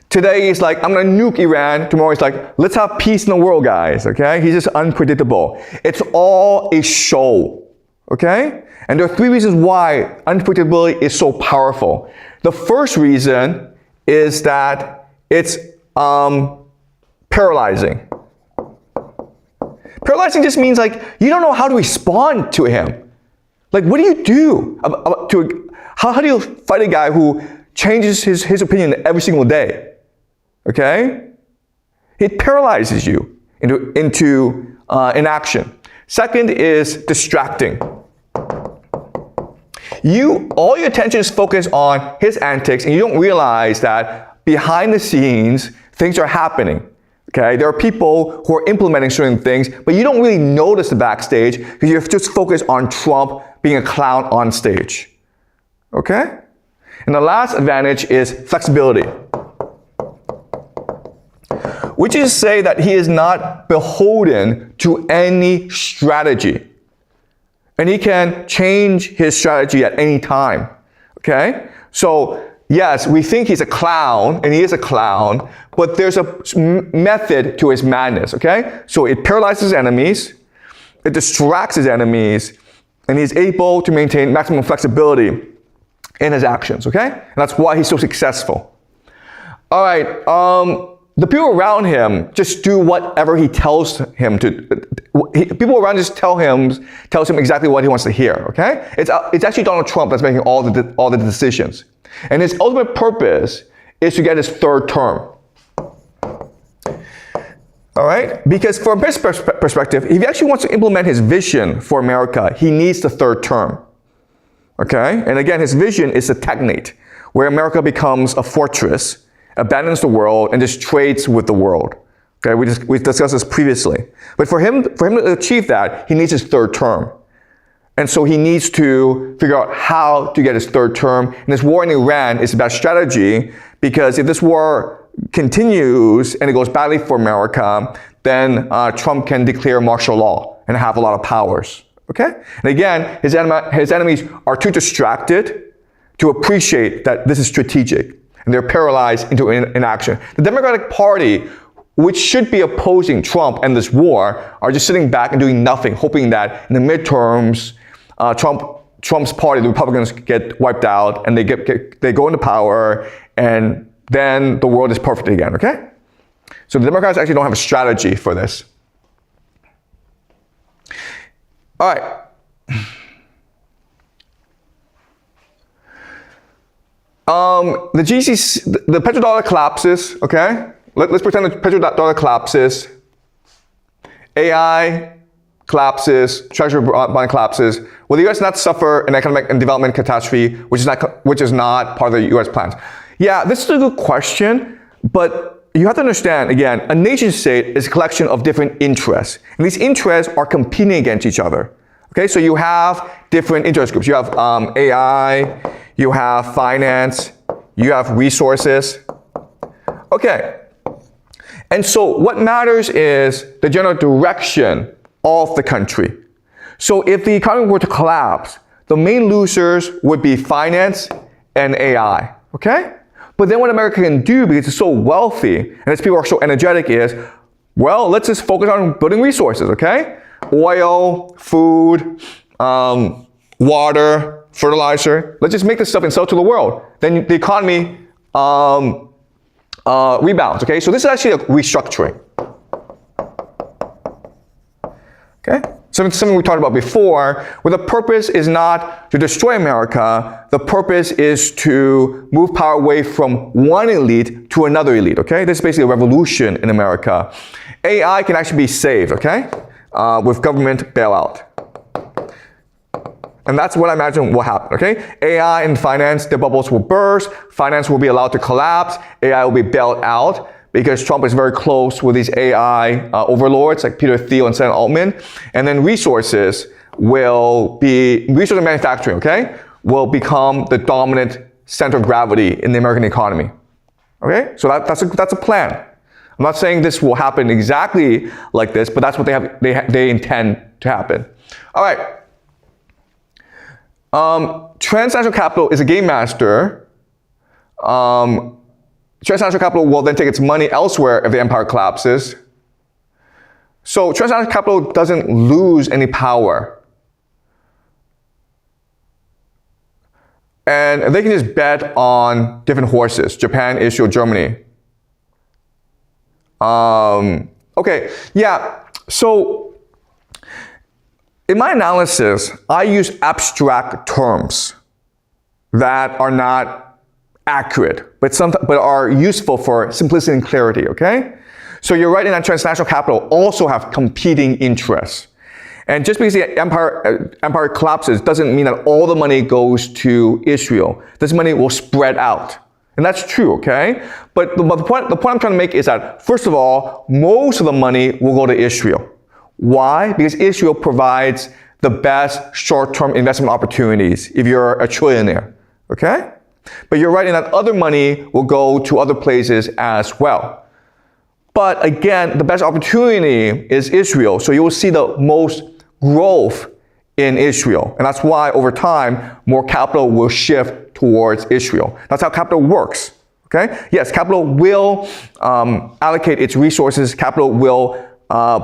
Today he's like, I'm gonna nuke Iran. Tomorrow he's like, let's have peace in the world, guys, okay? He's just unpredictable. It's all a show, okay? And there are three reasons why unpredictability is so powerful. The first reason is that it's paralyzing. Paralyzing just means like, you don't know how to respond to him. Like, what do you do? How do you fight a guy who changes his opinion every single day? Okay? It paralyzes you into inaction. Second is distracting. All your attention is focused on his antics, and you don't realize that behind the scenes, things are happening. Okay? There are people who are implementing certain things, but you don't really notice the backstage because you're just focused on Trump being a clown on stage. Okay? And the last advantage is flexibility, which is to say that he is not beholden to any strategy. And he can change his strategy at any time. Okay? So, yes, we think he's a clown, and he is a clown, but there's a method to his madness. Okay? So it paralyzes enemies, it distracts his enemies, and he's able to maintain maximum flexibility in his actions, okay? And that's why he's so successful. All right, the people around him just do whatever he tells him to. People around just tells him exactly what he wants to hear. Okay, it's actually Donald Trump that's making all the decisions, and his ultimate purpose is to get his third term. All right, because from his perspective, if he actually wants to implement his vision for America, he needs the third term. Okay, and again, his vision is a stagnate, where America becomes a fortress, abandons the world, and just trades with the world. Okay, we discussed this previously. But for him to achieve that, he needs his third term. And so he needs to figure out how to get his third term. And this war in Iran is about strategy, because if this war continues and it goes badly for America, then Trump can declare martial law and have a lot of powers. Okay? And again, his enemies are too distracted to appreciate that this is strategic, and they're paralyzed into inaction. The Democratic Party, which should be opposing Trump and this war, are just sitting back and doing nothing, hoping that in the midterms, Trump's party, the Republicans, get wiped out and they go into power, and then the world is perfect again. Okay? So the Democrats actually don't have a strategy for this. All right. The GCC, the petrodollar collapses, okay? Let's pretend the petrodollar collapses. AI collapses, treasury bond collapses. Will the U.S. not suffer an economic and development catastrophe, which is not part of the U.S. plans? Yeah, this is a good question, but you have to understand, again, a nation state is a collection of different interests, and these interests are competing against each other. Okay, so you have different interest groups. You have AI, you have finance, you have resources. Okay, and so what matters is the general direction of the country. So if the economy were to collapse, the main losers would be finance and AI, okay? But then what America can do, because it's so wealthy and its people are so energetic, is, well, let's just focus on building resources, okay? Oil, food, water, fertilizer. Let's just make this stuff and sell it to the world. Then the economy rebounds, okay? So this is actually a restructuring. Okay? Something we talked about before, where the purpose is not to destroy America, the purpose is to move power away from one elite to another elite, okay? This is basically a revolution in America. AI can actually be saved, okay? With government bailout. And that's what I imagine will happen, okay? AI and finance, the bubbles will burst, finance will be allowed to collapse, AI will be bailed out, because Trump is very close with these AI overlords like Peter Thiel and Sam Altman. And then resources and manufacturing, okay, will become the dominant center of gravity in the American economy. Okay, so that's a plan. I'm not saying this will happen exactly like this, but that's what they intend to happen. All right. Transnational capital is a game master. Transnational capital will then take its money elsewhere if the empire collapses. So transnational capital doesn't lose any power. And they can just bet on different horses, Japan, Israel, Germany. Okay, yeah, so in my analysis, I use abstract terms that are not accurate, but are useful for simplicity and clarity, okay? So you're right in that transnational capital also have competing interests. And just because the empire collapses doesn't mean that all the money goes to Israel. This money will spread out. And that's true, okay? But the point I'm trying to make is that, first of all, most of the money will go to Israel. Why? Because Israel provides the best short-term investment opportunities if you're a trillionaire, okay? But you're right in that other money will go to other places as well. But again, the best opportunity is Israel, so you will see the most growth in Israel. And that's why over time, more capital will shift towards Israel. That's how capital works, okay? Yes, capital will allocate its resources, capital will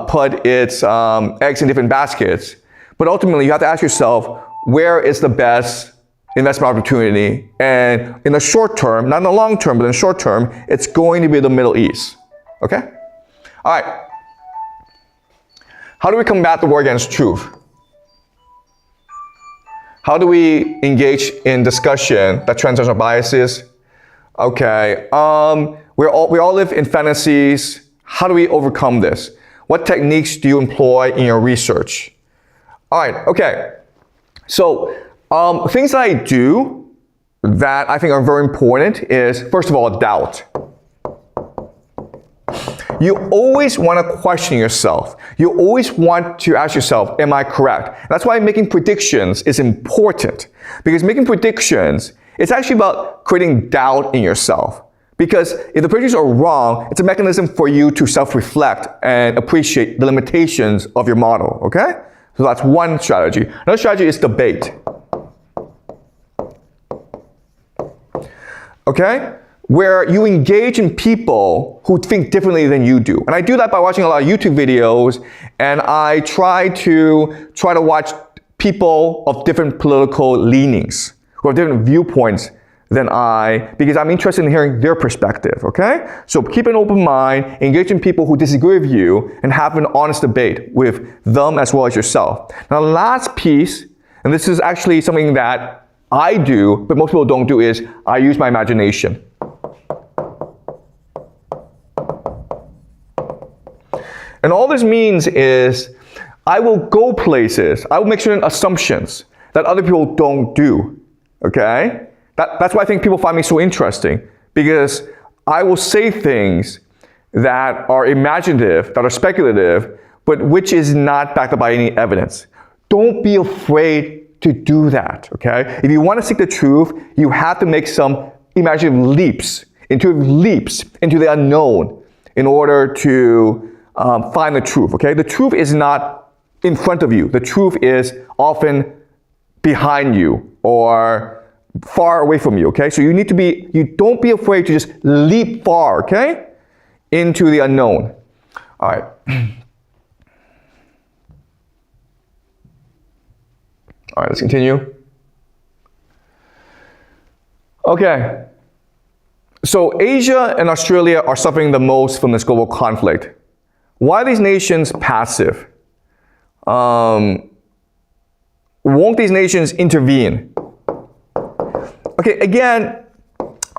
put its eggs in different baskets, but ultimately you have to ask yourself, where is the best investment opportunity? And in the short term, not in the long term, but in the short term, it's going to be the Middle East. Okay? All right. How do we combat the war against truth? How do we engage in discussion that transcends our biases? Okay, we all live in fantasies. How do we overcome this? What techniques do you employ in your research? All right, okay. So, things that I do that I think are very important is, first of all, doubt. You always want to question yourself. You always want to ask yourself, am I correct? That's why making predictions is important. Because making predictions, it's actually about creating doubt in yourself. Because if the predictions are wrong, it's a mechanism for you to self-reflect and appreciate the limitations of your model, okay? So that's one strategy. Another strategy is debate. Okay? Where you engage in people who think differently than you do. And I do that by watching a lot of YouTube videos, and I try to watch people of different political leanings, who have different viewpoints than I, because I'm interested in hearing their perspective, okay? So keep an open mind, engage in people who disagree with you, and have an honest debate with them as well as yourself. Now the last piece, and this is actually something that I do, but most people don't do, is I use my imagination. And all this means is I will go places, I will make certain assumptions that other people don't do, okay? That's why I think people find me so interesting, because I will say things that are imaginative, that are speculative, but which is not backed up by any evidence. Don't be afraid to do that, okay? If you want to seek the truth, you have to make some imaginative leaps, intuitive leaps into the unknown in order to find the truth, okay? The truth is not in front of you. The truth is often behind you or far away from you, okay? So you don't be afraid to just leap far, okay? Into the unknown. All right. All right, let's continue. Okay. So Asia and Australia are suffering the most from this global conflict. Why are these nations passive? Won't these nations intervene? Okay, again,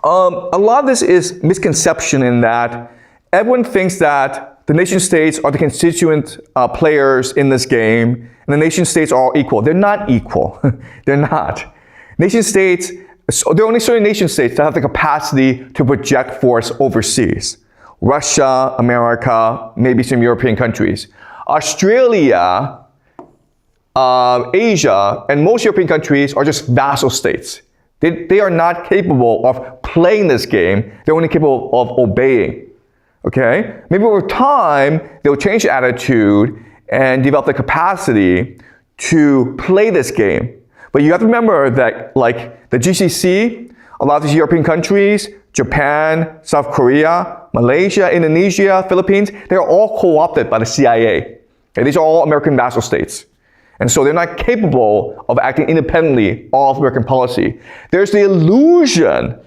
a lot of this is misconception in that everyone thinks that the nation states are the constituent players in this game, and the nation states are all equal. They're not equal. They're not. Nation states, there are only certain nation states that have the capacity to project force overseas. Russia, America, maybe some European countries. Australia, Asia, and most European countries are just vassal states. They are not capable of playing this game. They're only capable of obeying. Okay? Maybe over time, they'll change their attitude and develop the capacity to play this game. But you have to remember that, like the GCC, a lot of these European countries, Japan, South Korea, Malaysia, Indonesia, Philippines, they're all co-opted by the CIA. Okay, these are all American vassal states. And so they're not capable of acting independently of American policy. There's the illusion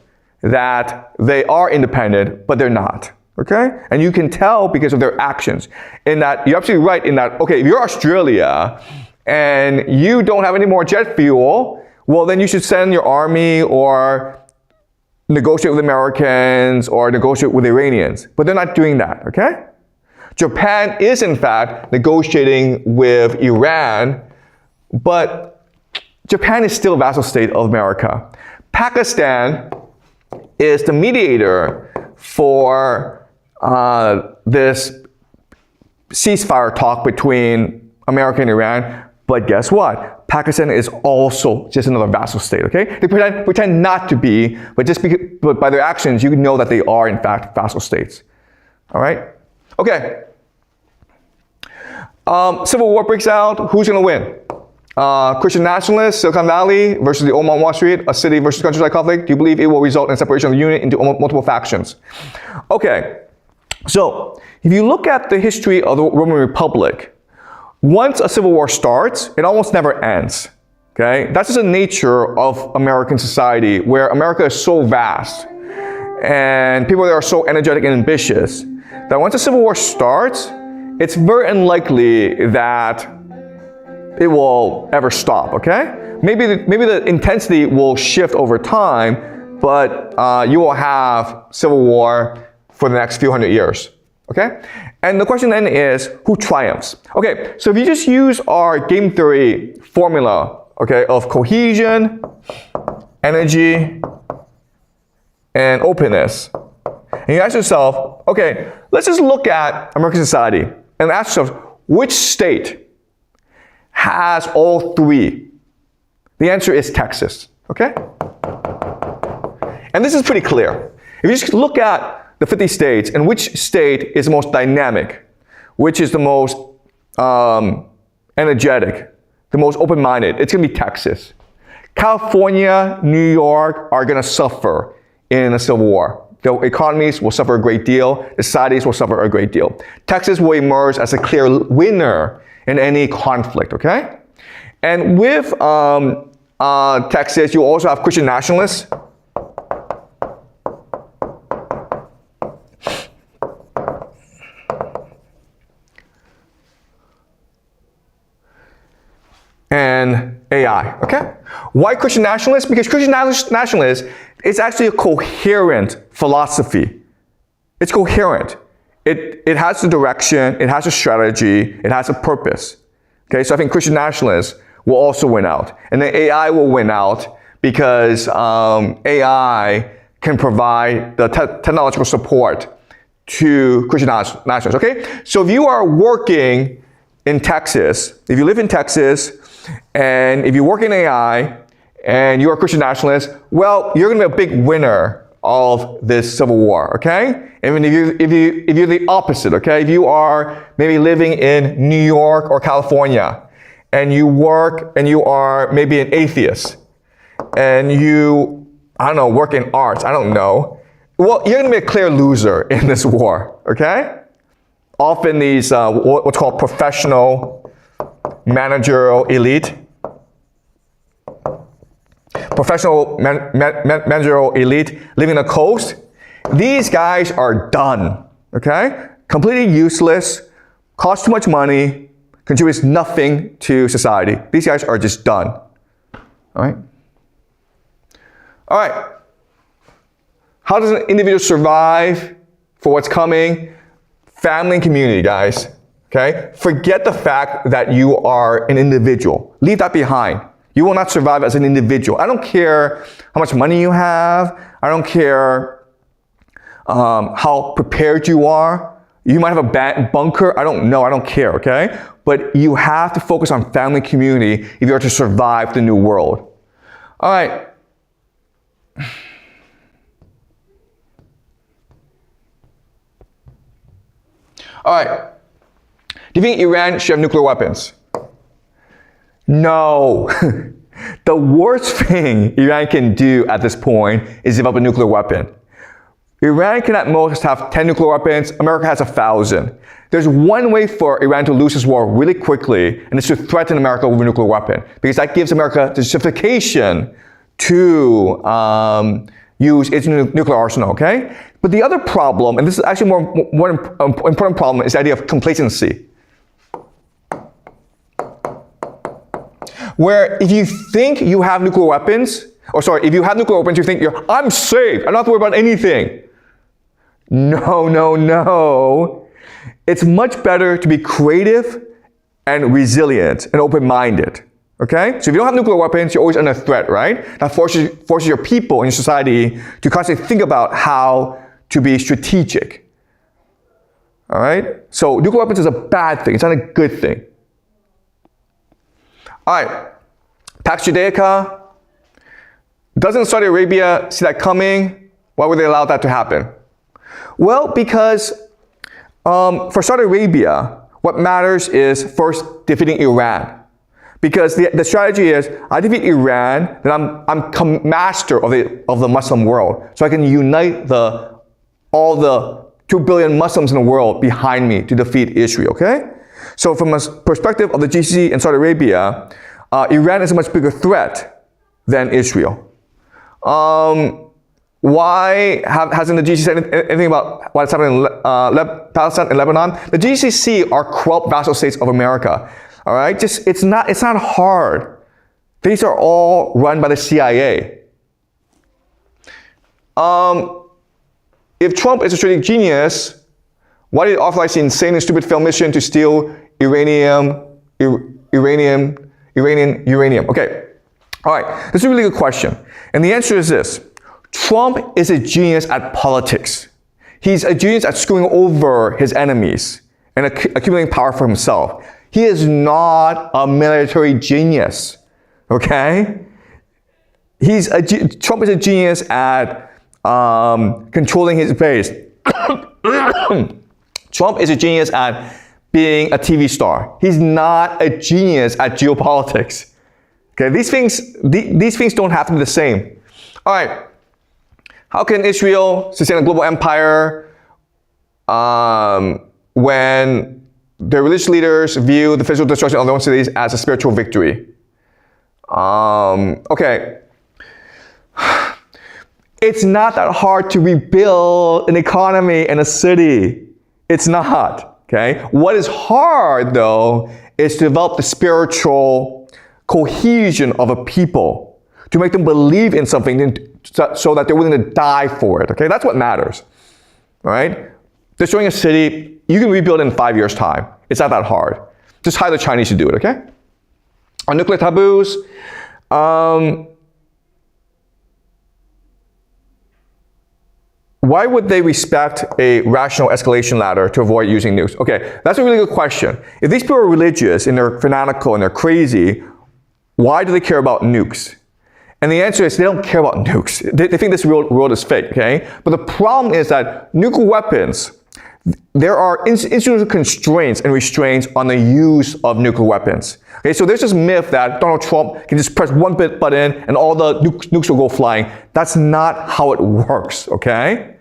that they are independent, but they're not. Okay? And you can tell because of their actions. In that, you're absolutely right in that, okay, if you're Australia and you don't have any more jet fuel, well, then you should send your army or negotiate with Americans or negotiate with Iranians. But they're not doing that, okay? Japan is, in fact, negotiating with Iran, but Japan is still a vassal state of America. Pakistan is the mediator for this ceasefire talk between America and Iran. But guess what? Pakistan is also just another vassal state, okay? They pretend not to be, but by their actions, you know that they are, in fact, vassal states. All right? Okay. Civil war breaks out. Who's going to win? Christian nationalists, Silicon Valley versus the Oman Wall Street, a city versus countryside conflict. Do you believe it will result in separation of the unit into multiple factions? Okay. So, if you look at the history of the Roman Republic, once a civil war starts, it almost never ends. Okay? That's just the nature of American society, where America is so vast and people there are so energetic and ambitious that once a civil war starts, it's very unlikely that it will ever stop, okay? Maybe the intensity will shift over time, but you will have civil war for the next few hundred years, okay? And the question then is, who triumphs? Okay, so if you just use our game theory formula, okay, of cohesion, energy, and openness, and you ask yourself, okay, let's just look at American society and ask yourself, which state has all three? The answer is Texas, okay? And this is pretty clear. If you just look at the 50 states and which state is the most dynamic, which is the most energetic, the most open-minded, it's gonna be Texas. California, New York are gonna suffer in a civil war. The economies will suffer a great deal, the societies will suffer a great deal. Texas will emerge as a clear winner in any conflict, okay? And with Texas, you also have Christian nationalists. And AI, okay? Why Christian nationalists? Because Christian nationalists is actually a coherent philosophy. It's coherent. It has a direction, it has a strategy, it has a purpose. Okay, so I think Christian nationalists will also win out. And then AI will win out because AI can provide the technological support to Christian nationalists, okay? So if you are working in Texas, if you live in Texas, and if you work in AI, and you're a Christian nationalist, well, you're gonna be a big winner of this civil war, okay? And if you're the opposite, okay? If you are maybe living in New York or California, and you work and you are maybe an atheist, and you, I don't know, work in arts, I don't know, well, you're gonna be a clear loser in this war, okay? Often these, what's called professional managerial elite, managerial elite living on the coast, these guys are done, okay? Completely useless, cost too much money, contributes nothing to society. These guys are just done, all right? All right, how does an individual survive for what's coming? Family and community, guys, okay? Forget the fact that you are an individual. Leave that behind. You will not survive as an individual. I don't care how much money you have. I don't care how prepared you are. You might have a bunker. I don't know. I don't care, okay? But you have to focus on family and community if you are to survive the new world. All right. All right. Do you think Iran should have nuclear weapons? No. The worst thing Iran can do at this point is develop a nuclear weapon. Iran can at most have 10 nuclear weapons. America has 1,000. There's one way for Iran to lose this war really quickly, and it's to threaten America with a nuclear weapon, because that gives America the justification to use its nuclear arsenal, okay? But the other problem, and this is actually more important problem, is the idea of complacency. Where if you think you have nuclear weapons, if you have nuclear weapons, you think I'm safe, I don't have to worry about anything. No, no, no. It's much better to be creative and resilient and open-minded, okay? So if you don't have nuclear weapons, you're always under threat, right? That forces your people in your society to constantly think about how to be strategic, all right? So nuclear weapons is a bad thing, it's not a good thing. All right, Pax Judaica. Doesn't Saudi Arabia see that coming? Why would they allow that to happen? Well, because for Saudi Arabia, what matters is first defeating Iran. Because the strategy is, I defeat Iran, then I'm master of the Muslim world. So I can unite all the 2 billion Muslims in the world behind me to defeat Israel, okay? So from a perspective of the GCC and Saudi Arabia, Iran is a much bigger threat than Israel. Why Why hasn't the GCC said anything about what's happening in Palestine and Lebanon? The GCC are corrupt vassal states of America. All right, it's not hard. These are all run by the CIA. If Trump is a strategic genius, why did he authorize the insane and stupid failed mission to steal uranium? Okay, all right, this is a really good question. And the answer is this. Trump is a genius at politics. He's a genius at screwing over his enemies and accumulating power for himself. He is not a military genius, okay? Trump is a genius at controlling his base. Trump is a genius at being a TV star. He's not a genius at geopolitics. Okay, these things don't have to be the same. All right, how can Israel sustain a global empire when their religious leaders view the physical destruction of their own cities as a spiritual victory? Okay. It's not that hard to rebuild an economy and a city. It's not, okay? What is hard, though, is to develop the spiritual cohesion of a people, to make them believe in something so that they're willing to die for it, okay? That's what matters, all right? Destroying a city, you can rebuild in 5 years' time. It's not that hard. Just hire the Chinese to do it, okay? On nuclear taboos, why would they respect a rational escalation ladder to avoid using nukes? Okay, that's a really good question. If these people are religious and they're fanatical and they're crazy, why do they care about nukes? And the answer is they don't care about nukes. They think this world is fake, okay? But the problem is that nuclear weapons, there are institutional constraints and restraints on the use of nuclear weapons. Okay, so there's this myth that Donald Trump can just press one button and all the nukes will go flying. That's not how it works, okay?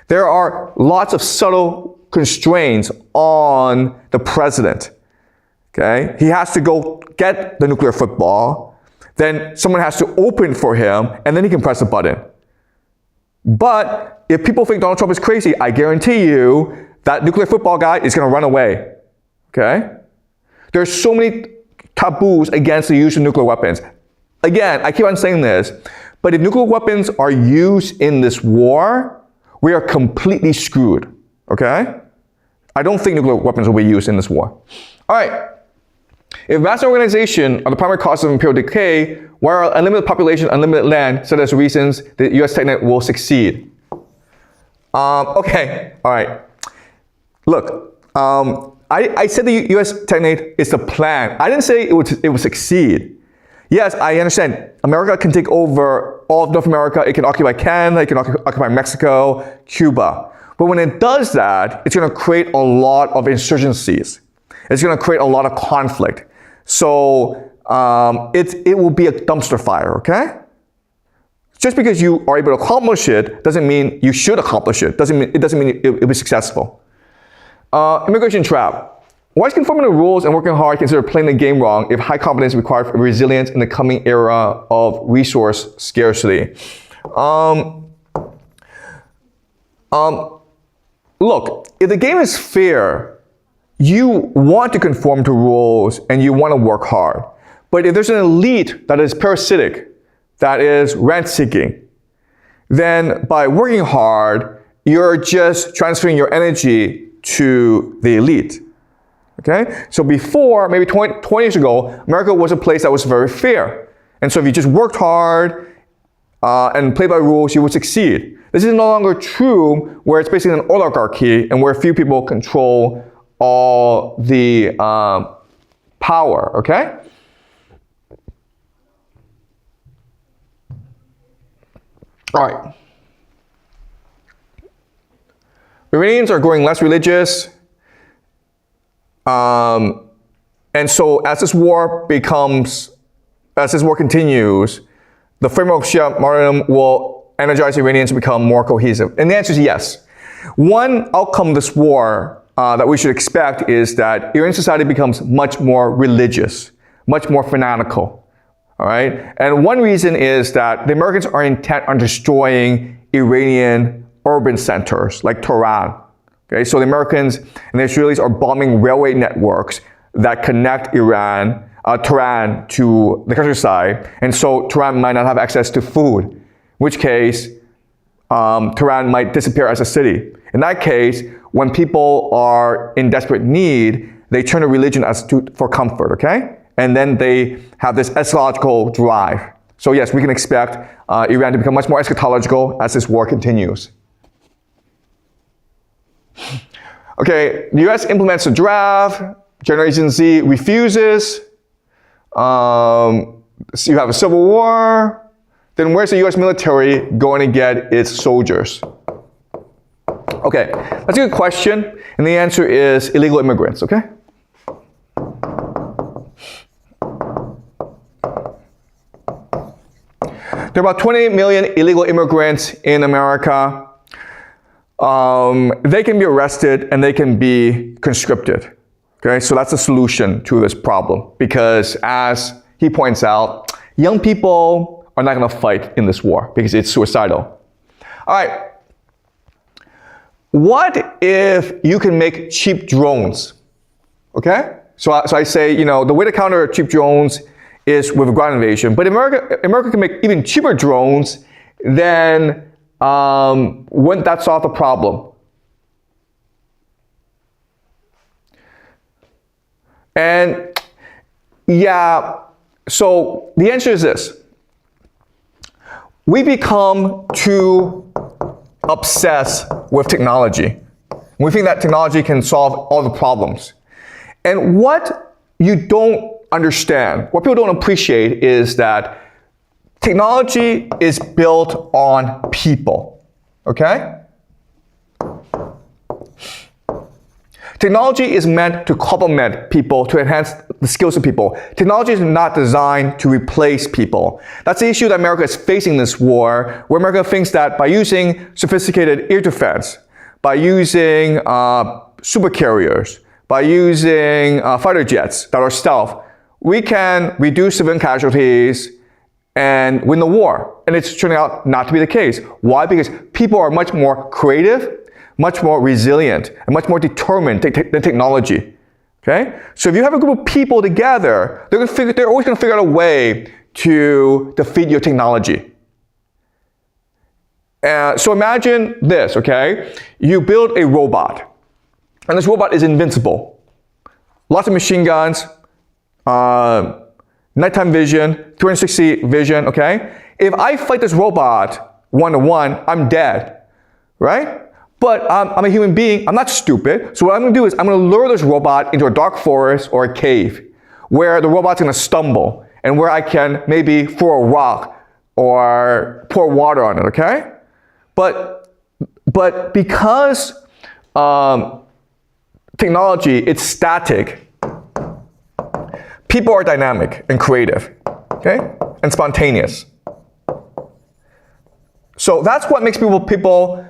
There are lots of subtle constraints on the president, okay? He has to go get the nuclear football, then someone has to open for him, and then he can press a button. But if people think Donald Trump is crazy, I guarantee you that nuclear football guy is going to run away, okay? There's so many taboos against the use of nuclear weapons. Again, I keep on saying this, but if nuclear weapons are used in this war, we are completely screwed, okay? I don't think nuclear weapons will be used in this war. All right. If mass organization are the primary causes of imperial decay, why are unlimited population, unlimited land set as reasons that U.S. technet will succeed? Okay, all right. Look, I said the U.S. technet is the plan. I didn't say it would succeed. Yes, I understand. America can take over all of North America. It can occupy Canada. It can occupy Mexico, Cuba. But when it does that, it's going to create a lot of insurgencies. It's going to create a lot of conflict. So it will be a dumpster fire, okay? Just because you are able to accomplish it doesn't mean you should accomplish it. It doesn't mean it'll be successful. Immigration trap. Why is conforming to rules and working hard considered playing the game wrong if high confidence is required for resilience in the coming era of resource scarcity? Look, if the game is fair, you want to conform to rules and you want to work hard. But if there's an elite that is parasitic, that is rent-seeking, then by working hard, you're just transferring your energy to the elite. Okay? So before, maybe 20 years ago, America was a place that was very fair. And so if you just worked hard and played by rules, you would succeed. This is no longer true where it's basically an oligarchy and where few people control all the power, okay? All right. Iranians are growing less religious. And so as this war continues, the framework of Shia martyrdom will energize the Iranians to become more cohesive. And the answer is yes. One outcome of this war that we should expect is that Iranian society becomes much more religious, much more fanatical. All right? And one reason is that the Americans are intent on destroying Iranian urban centers like Tehran. Okay, so the Americans and the Israelis are bombing railway networks that connect Tehran to the countryside, and so Tehran might not have access to food, in which case Tehran might disappear as a city. In that case, when people are in desperate need, they turn to religion for comfort, okay? And then they have this eschatological drive. So yes, we can expect Iran to become much more eschatological as this war continues. Okay, the US implements the draft, Generation Z refuses, so you have a civil war, then where's the US military going to get its soldiers? Okay, that's a good question, and the answer is illegal immigrants, okay? There are about 28 million illegal immigrants in America. They can be arrested and they can be conscripted. Okay, so that's the solution to this problem, because as he points out, young people are not going to fight in this war because it's suicidal. All right, what if you can make cheap drones? Okay, so I say, you know, the way to counter cheap drones is with a ground invasion, but America can make even cheaper drones, then wouldn't that solve the problem? And yeah, so the answer is this. We become too obsessed with technology. We think that technology can solve all the problems. And what you don't understand, what people don't appreciate, is that technology is built on people, okay? Technology is meant to complement people, to enhance the skills of people. Technology is not designed to replace people. That's the issue that America is facing in this war, where America thinks that by using sophisticated air defense, by using super carriers, by using fighter jets that are stealth, we can reduce civilian casualties and win the war. And it's turning out not to be the case. Why? Because people are much more creative, much more resilient, and much more determined than technology. Okay? So if you have a group of people together, they're always going to figure out a way to defeat your technology. So imagine this, okay? You build a robot, and this robot is invincible. Lots of machine guns, nighttime vision, 360 vision, okay? If I fight this robot one-to-one, I'm dead, right? But I'm a human being, I'm not stupid, so what I'm gonna do is I'm gonna lure this robot into a dark forest or a cave where the robot's gonna stumble and where I can maybe throw a rock or pour water on it, okay? But because technology, it's static, people are dynamic and creative, okay? And spontaneous. So that's what makes people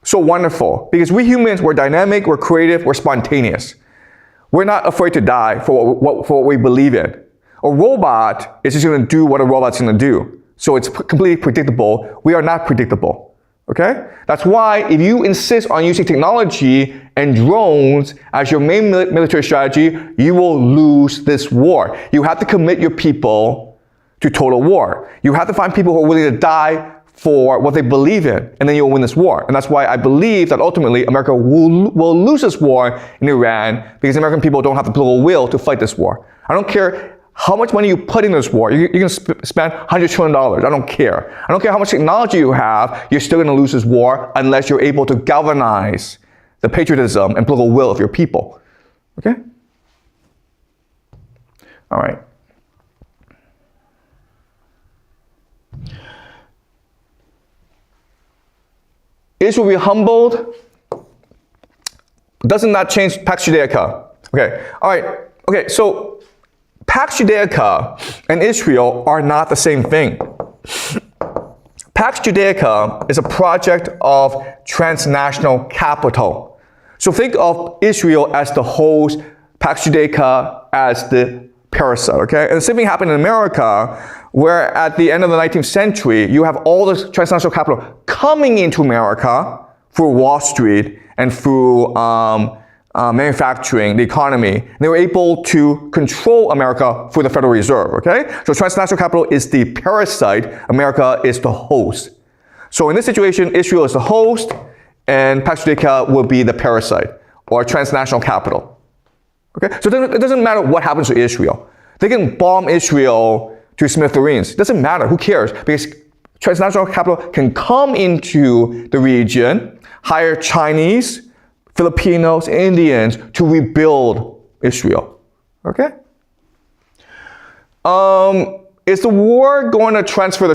so wonderful, because we humans, we're dynamic, we're creative, we're spontaneous. We're not afraid to die for what we believe in. A robot is just going to do what a robot's going to do. So it's completely predictable. We are not predictable. Okay? That's why if you insist on using technology and drones as your main military strategy, you will lose this war. You have to commit your people to total war. You have to find people who are willing to die for what they believe in, and then you'll win this war. And that's why I believe that ultimately America will lose this war in Iran, because American people don't have the political will to fight this war. I don't care how much money you put in this war. You can spend $100 trillion. I don't care. I don't care how much technology you have. You're still going to lose this war unless you're able to galvanize the patriotism and political will of your people. Okay? All right. Israel will be humbled. Doesn't that change Pax Judaica? Okay, all right. Okay, so Pax Judaica and Israel are not the same thing. Pax Judaica is a project of transnational capital. So think of Israel as the host, Pax Judaica as the parasite, okay? And the same thing happened in America, where at the end of the 19th century, you have all this transnational capital coming into America through Wall Street and through manufacturing, the economy. And they were able to control America through the Federal Reserve, okay? So transnational capital is the parasite, America is the host. So in this situation, Israel is the host, and Pax Judaica will be the parasite, or transnational capital. Okay? So it doesn't matter what happens to Israel. They can bomb Israel to smithereens. It doesn't matter. Who cares? Because transnational capital can come into the region, hire Chinese, Filipinos, Indians to rebuild Israel. Okay? Is the war going to transfer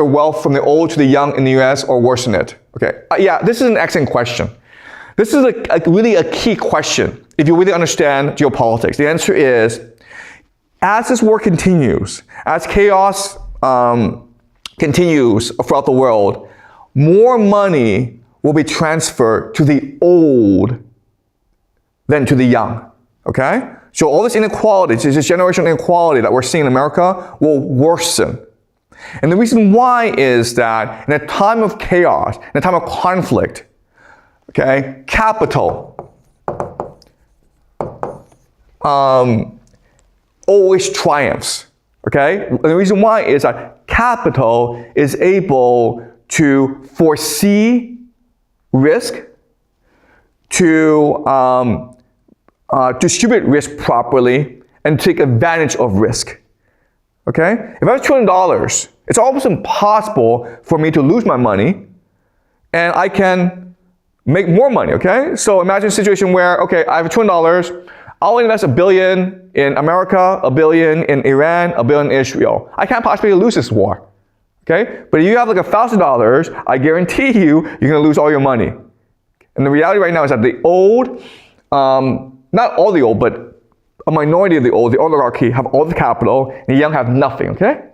wealth from the old to the young in the US or worsen it? Okay. Yeah, this is an excellent question. This is really a key question if you really understand geopolitics. The answer is, as this war continues, as chaos continues throughout the world, more money will be transferred to the old than to the young, okay? So all this inequality, this generational inequality that we're seeing in America will worsen. And the reason why is that in a time of chaos, in a time of conflict, okay, capital always triumphs, okay? And the reason why is that capital is able to foresee risk, to distribute risk properly, and take advantage of risk. Okay? If I have $2 million, it's almost impossible for me to lose my money, and I can make more money, okay? So imagine a situation where, okay, I have $2 million, I'll invest $1 billion in America, $1 billion in Iran, $1 billion in Israel. I can't possibly lose this war, okay? But if you have like $1,000, I guarantee you're gonna lose all your money. And the reality right now is that the old, not all the old, but a minority of the old, the oligarchy, have all the capital, and the young have nothing, okay?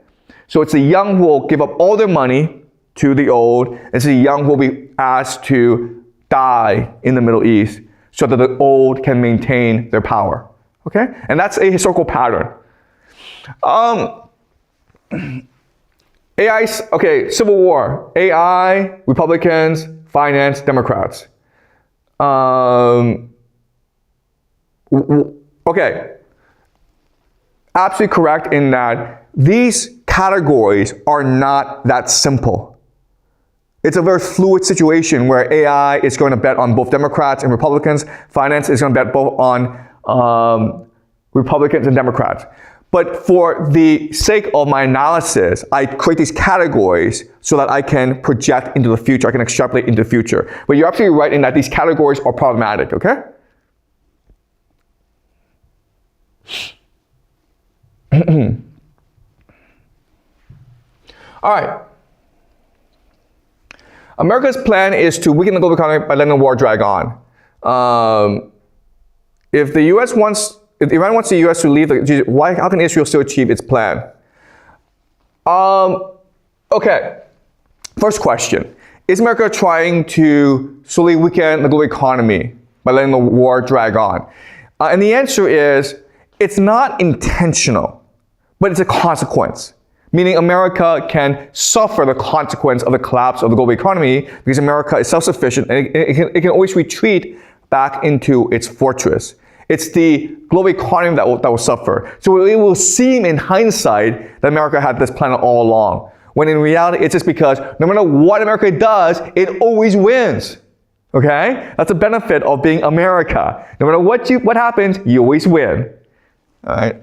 So it's the young who will give up all their money to the old, and it's the young who will be asked to die in the Middle East so that the old can maintain their power, okay? And that's a historical pattern. Okay, Civil War, AI, Republicans, finance, Democrats. Okay, absolutely correct in that these categories are not that simple. It's a very fluid situation where AI is going to bet on both Democrats and Republicans. Finance is going to bet both on Republicans and Democrats. But for the sake of my analysis, I create these categories so that I can project into the future. I can extrapolate into the future. But you're absolutely right in that these categories are problematic, okay? All right. America's plan is to weaken the global economy by letting the war drag on. If Iran wants the US to leave, how can Israel still achieve its plan? Okay. First question. Is America trying to slowly weaken the global economy by letting the war drag on? And the answer is, it's not intentional, but it's a consequence. Meaning America can suffer the consequence of the collapse of the global economy because America is self-sufficient and it can always retreat back into its fortress. It's the global economy that will suffer. So it will seem in hindsight that America had this plan all along, when in reality it's just because no matter what America does, it always wins. Okay? That's the benefit of being America. No matter what happens, you always win. All right.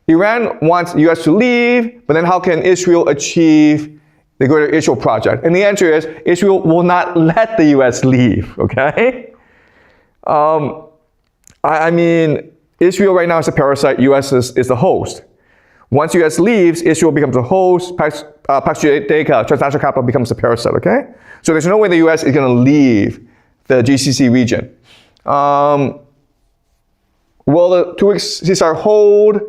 Iran wants the US to leave, but then how can Israel achieve the Greater Israel Project? And the answer is, Israel will not let the US leave, okay? I mean, Israel right now is a parasite, US is the host. Once US leaves, Israel becomes a host, Pax Judaica, transnational capital becomes a parasite, okay? So there's no way the US is gonna leave the GCC region. Will the 2 weeks ceasefire hold?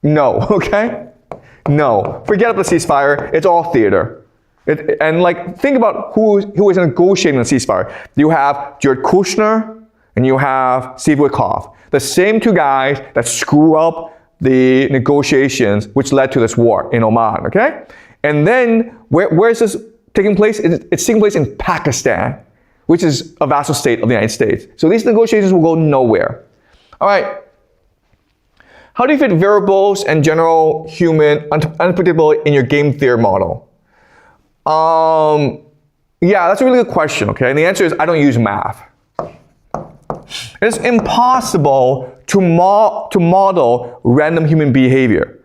No, okay? No. Forget about the ceasefire. It's all theater. And think about who is negotiating the ceasefire. You have Jared Kushner, and you have Steve Witkoff, the same two guys that screw up the negotiations which led to this war in Oman, okay? And then, where is this taking place? It's taking place in Pakistan, which is a vassal state of the United States. So these negotiations will go nowhere. All right. How do you fit variables and general human unpredictability in your game theory model? Yeah, that's a really good question, okay? And the answer is I don't use math. It's impossible to model random human behavior.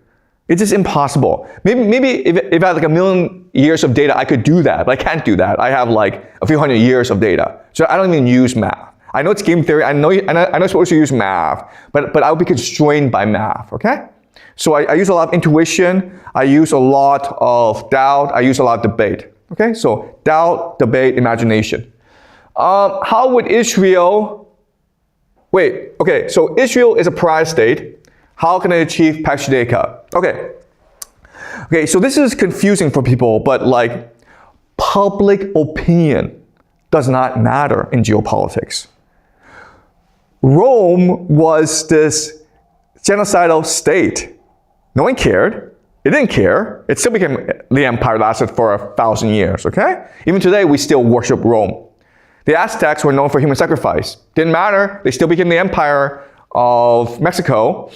It's just impossible. Maybe if I had like 1 million years of data, I could do that, but I can't do that. I have like a few hundred years of data. So I don't even use math. I know it's game theory. I know you're supposed to use math, but I'll be constrained by math, okay? So I use a lot of intuition. I use a lot of doubt. I use a lot of debate, okay? So doubt, debate, imagination. How would Israel, so Israel is a prior state. How can it achieve Pax Judaica? Okay, so this is confusing for people, but like public opinion does not matter in geopolitics. Rome was this genocidal state. No one cared. It didn't care. It still became the empire that lasted for 1,000 years, okay? Even today, we still worship Rome. The Aztecs were known for human sacrifice. Didn't matter. They still became the empire of Mexico.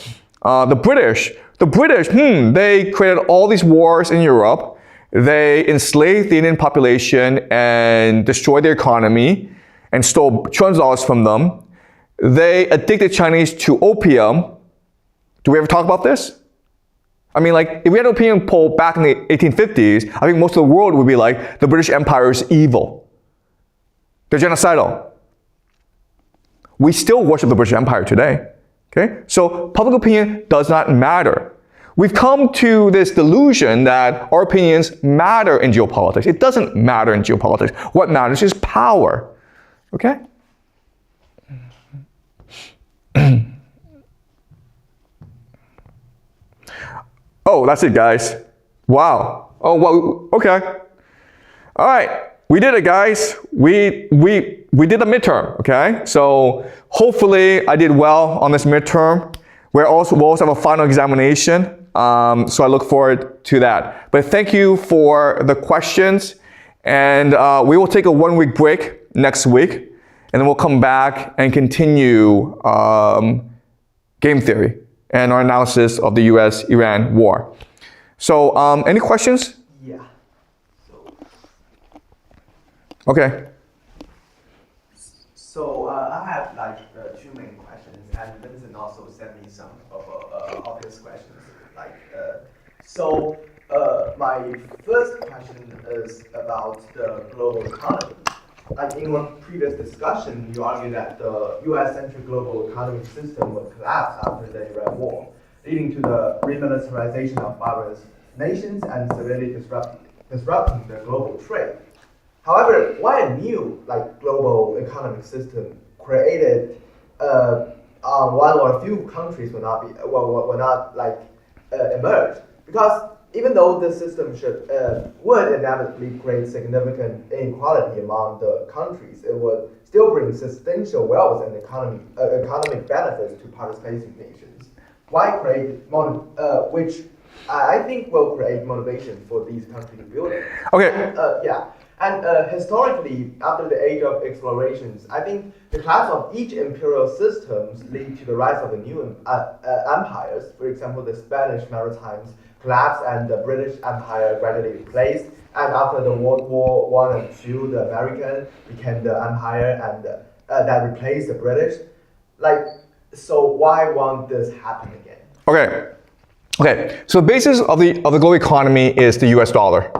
The British, they created all these wars in Europe. They enslaved the Indian population and destroyed their economy and stole trillions of dollars from them. They addicted Chinese to opium. Do we ever talk about this? I mean, like, if we had an opinion poll back in the 1850s, I think most of the world would be like, the British Empire is evil. They're genocidal. We still worship the British Empire today. Okay? So public opinion does not matter. We've come to this delusion that our opinions matter in geopolitics. It doesn't matter in geopolitics. What matters is power. Okay? Oh, that's it, guys. Wow. Oh, well, okay. All right. We did it, guys. We did the midterm, okay? So hopefully I did well on this midterm. We'll also have a final examination, so I look forward to that. But thank you for the questions, and we will take a 1-week break next week, and then we'll come back and continue game theory and our analysis of the US-Iran war. So any questions? Yeah. Okay. So I have like 2 main questions, and Vincent also sent me some of obvious questions. My first question is about the global economy. Like in one previous discussion, you argued that the U.S.-centric global economic system would collapse after the Iran war, leading to the remilitarization of various nations and severely disrupting the global trade. However, why a new global economic system created while a few countries will not emerge? Because even though the system would inevitably create significant inequality among the countries, it would still bring substantial wealth and economic benefits to participating nations. Why create which I think will create motivation for these countries to build it? Okay. And historically, after the age of explorations, I think the collapse of each imperial systems lead to the rise of the new empires. For example, the Spanish Maritimes collapsed and the British Empire gradually replaced. And after the World War I and II, the American became the empire and that replaced the British. So why won't this happen again? Okay. So the basis of the global economy is the US dollar.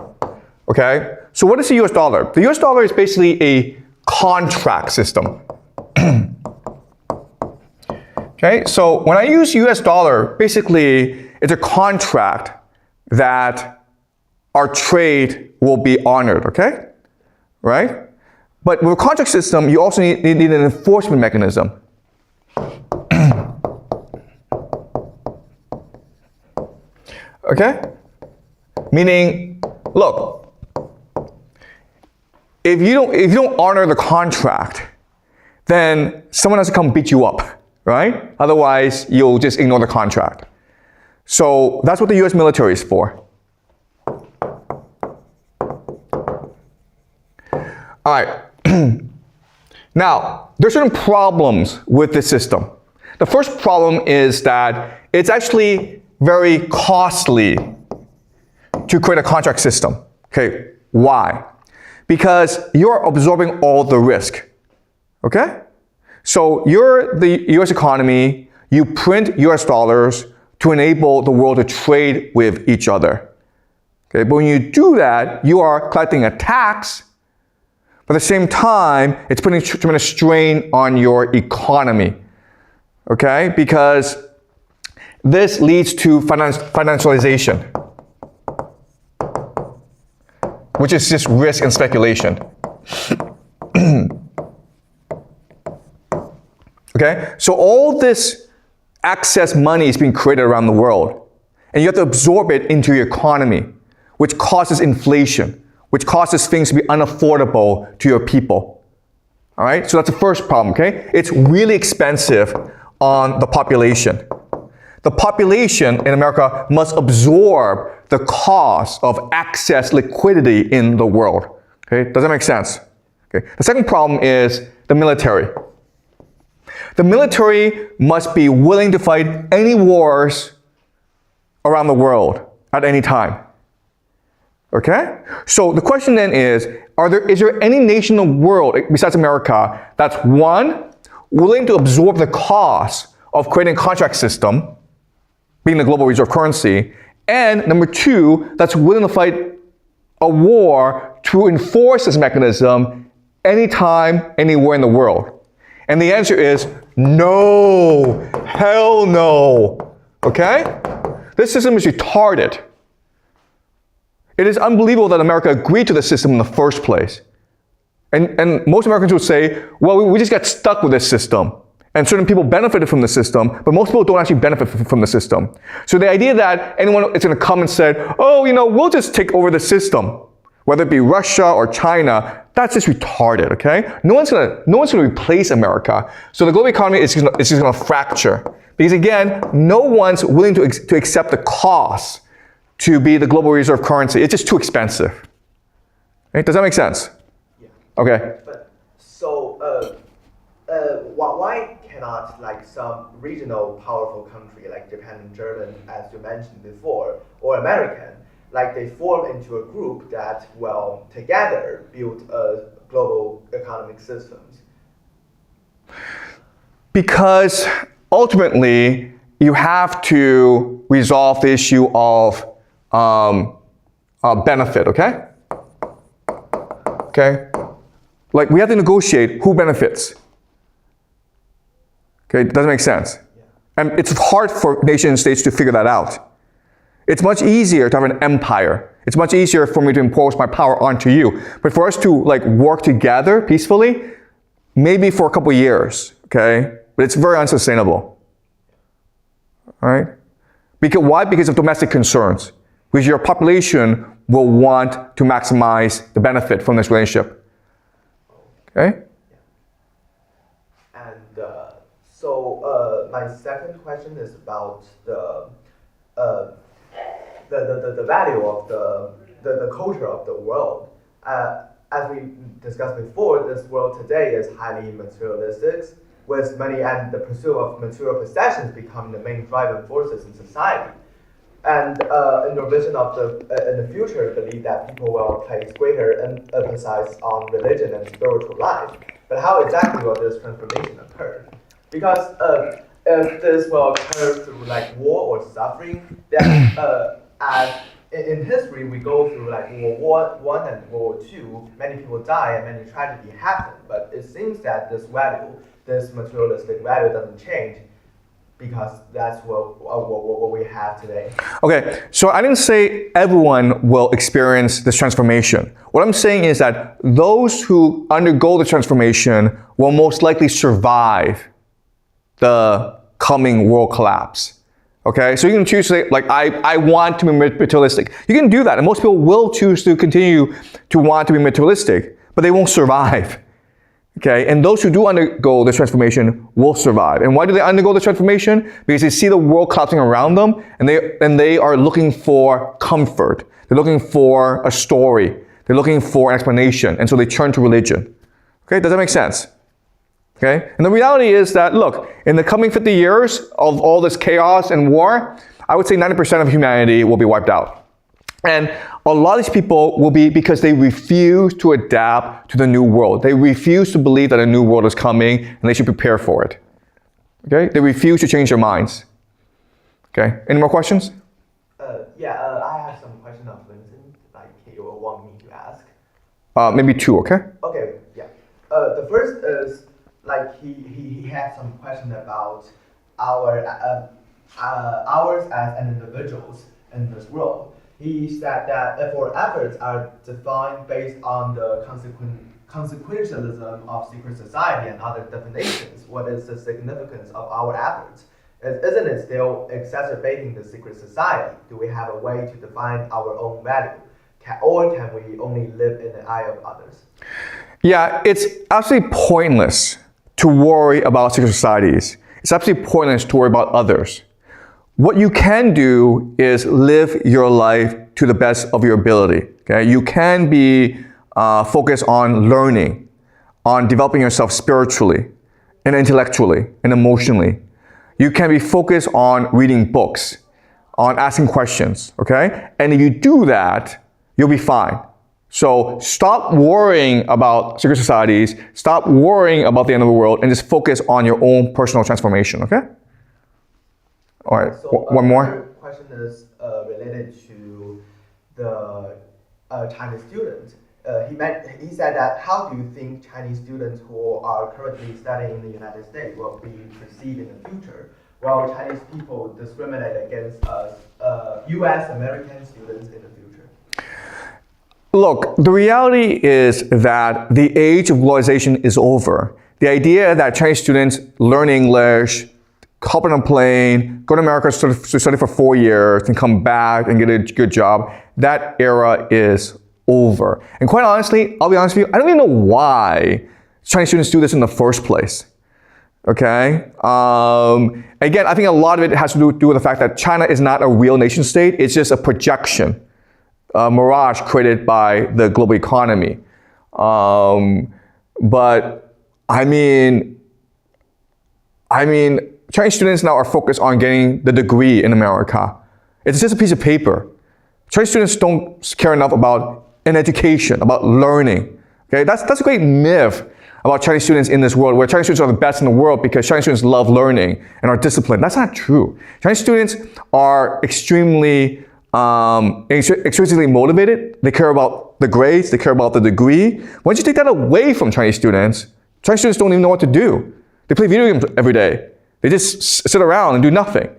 Okay? So what is the US dollar? The US dollar is basically a contract system. Okay? So when I use US dollar, basically it's a contract that our trade will be honored, okay? Right? But with a contract system, you also need an enforcement mechanism. Okay? Meaning, look, if you don't honor the contract, then someone has to come beat you up, right? Otherwise, you'll just ignore the contract. So that's what the US military is for. All right. Now, there's certain problems with this system. The first problem is that it's actually very costly to create a contract system. Okay, why? Because you're absorbing all the risk. Okay? So you're the US economy, you print US dollars to enable the world to trade with each other. Okay, but when you do that, you are collecting a tax, but at the same time, it's putting tremendous strain on your economy. Okay, because this leads to financialization, which is just risk and speculation. Okay, so all this excess money is being created around the world, and you have to absorb it into your economy, which causes inflation, which causes things to be unaffordable to your people. All right, so that's the first problem, okay? It's really expensive on the population. The population in America must absorb the cost of excess liquidity in the world. Okay, does that make sense? Okay. The second problem is the military. The military must be willing to fight any wars around the world at any time. Okay? So the question then is there any nation in the world besides America that's one, willing to absorb the cost of creating a contract system, being the global reserve currency, and number two, that's willing to fight a war to enforce this mechanism anytime, anywhere in the world? And the answer is no, hell no, okay? This system is retarded. It is unbelievable that America agreed to the system in the first place. And most Americans would say, well, we just got stuck with this system. And certain people benefited from the system, but most people don't actually benefit from the system. So the idea that anyone is going to come and say, oh, we'll just take over the system, whether it be Russia or China, that's just retarded, okay? No one's gonna replace America. So the global economy is just gonna fracture. Because again, no one's willing to accept the cost to be the global reserve currency. It's just too expensive. Okay? Does that make sense? Yeah. Okay. But so, why cannot some regional powerful country like Japan and German, as you mentioned before, or American, they form into a group that will together build a global economic systems? Because ultimately, you have to resolve the issue of benefit, okay? Okay? We have to negotiate who benefits. Okay, doesn't make sense. Yeah. And it's hard for nation states to figure that out. It's much easier to have an empire. It's much easier for me to impose my power onto you. But for us to work together peacefully, maybe for a couple years, okay? But it's very unsustainable. All right? Why? Because of domestic concerns. Because your population will want to maximize the benefit from this relationship. Okay? And so my second question is about the value of the culture of the world. As we discussed before, this world today is highly materialistic, with money and the pursuit of material possessions becoming the main driving forces in society. And in your vision of in the future, believe that people will place greater emphasis on religion and spiritual life. But how exactly will this transformation occur? Because if this will occur through war or suffering, then as in history we go through World War I and World War II, many people die and many tragedy happen. But it seems that this value, this materialistic value, doesn't change, because that's what we have today. Okay, so I didn't say everyone will experience this transformation. What I'm saying is that those who undergo the transformation will most likely survive the coming world collapse. Okay, so you can choose to say, I want to be materialistic. You can do that, and most people will choose to continue to want to be materialistic, but they won't survive. Okay, and those who do undergo this transformation will survive. And why do they undergo this transformation? Because they see the world collapsing around them, and they are looking for comfort. They're looking for a story. They're looking for an explanation, and so they turn to religion. Okay, does that make sense? Okay, and the reality is that, look, in the coming 50 years of all this chaos and war, I would say 90% of humanity will be wiped out. And a lot of these people will be because they refuse to adapt to the new world. They refuse to believe that a new world is coming and they should prepare for it. Okay? They refuse to change their minds. Okay? Any more questions? I have some questions of Vincent, like you will want me to ask. Maybe two, okay? Okay, yeah. The first is, like, he had some question about ours as individuals in this world. He said that if our efforts are defined based on the consequentialism of secret society and other definitions, what is the significance of our efforts? Isn't it still exacerbating the secret society? Do we have a way to define our own value? Or can we only live in the eye of others? Yeah, it's absolutely pointless to worry about secret societies. It's absolutely pointless to worry about others. What you can do is live your life to the best of your ability. Okay? You can be focused on learning, on developing yourself spiritually and intellectually and emotionally. You can be focused on reading books, on asking questions, okay? And if you do that, you'll be fine. So stop worrying about secret societies, stop worrying about the end of the world, and just focus on your own personal transformation, okay? All right, So, one more. Another question is related to the Chinese students. He said that how do you think Chinese students who are currently studying in the United States will be perceived in the future? While Chinese people discriminate against U.S. American students in the future? Look, the reality is that the age of globalization is over. The idea that Chinese students learn English, hop on a plane, go to America to study for 4 years, and come back and get a good job, that era is over. And quite honestly, I'll be honest with you, I don't even know why Chinese students do this in the first place. Okay? Again, I think a lot of it has to do with the fact that China is not a real nation state. It's just a projection, a mirage created by the global economy. But I mean, Chinese students now are focused on getting the degree in America. It's just a piece of paper. Chinese students don't care enough about an education, about learning. Okay, that's a great myth about Chinese students in this world, where Chinese students are the best in the world because Chinese students love learning and are disciplined. That's not true. Chinese students are extremely motivated. They care about the grades. They care about the degree. Once you take that away from Chinese students don't even know what to do. They play video games every day. They just sit around and do nothing.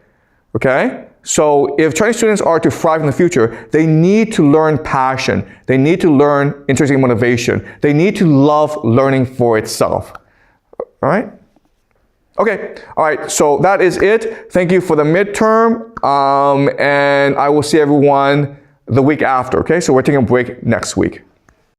Okay? So if Chinese students are to thrive in the future, they need to learn passion. They need to learn intrinsic motivation. They need to love learning for itself. All right? Okay. All right. So that is it. Thank you for the midterm. And I will see everyone the week after. Okay? So we're taking a break next week.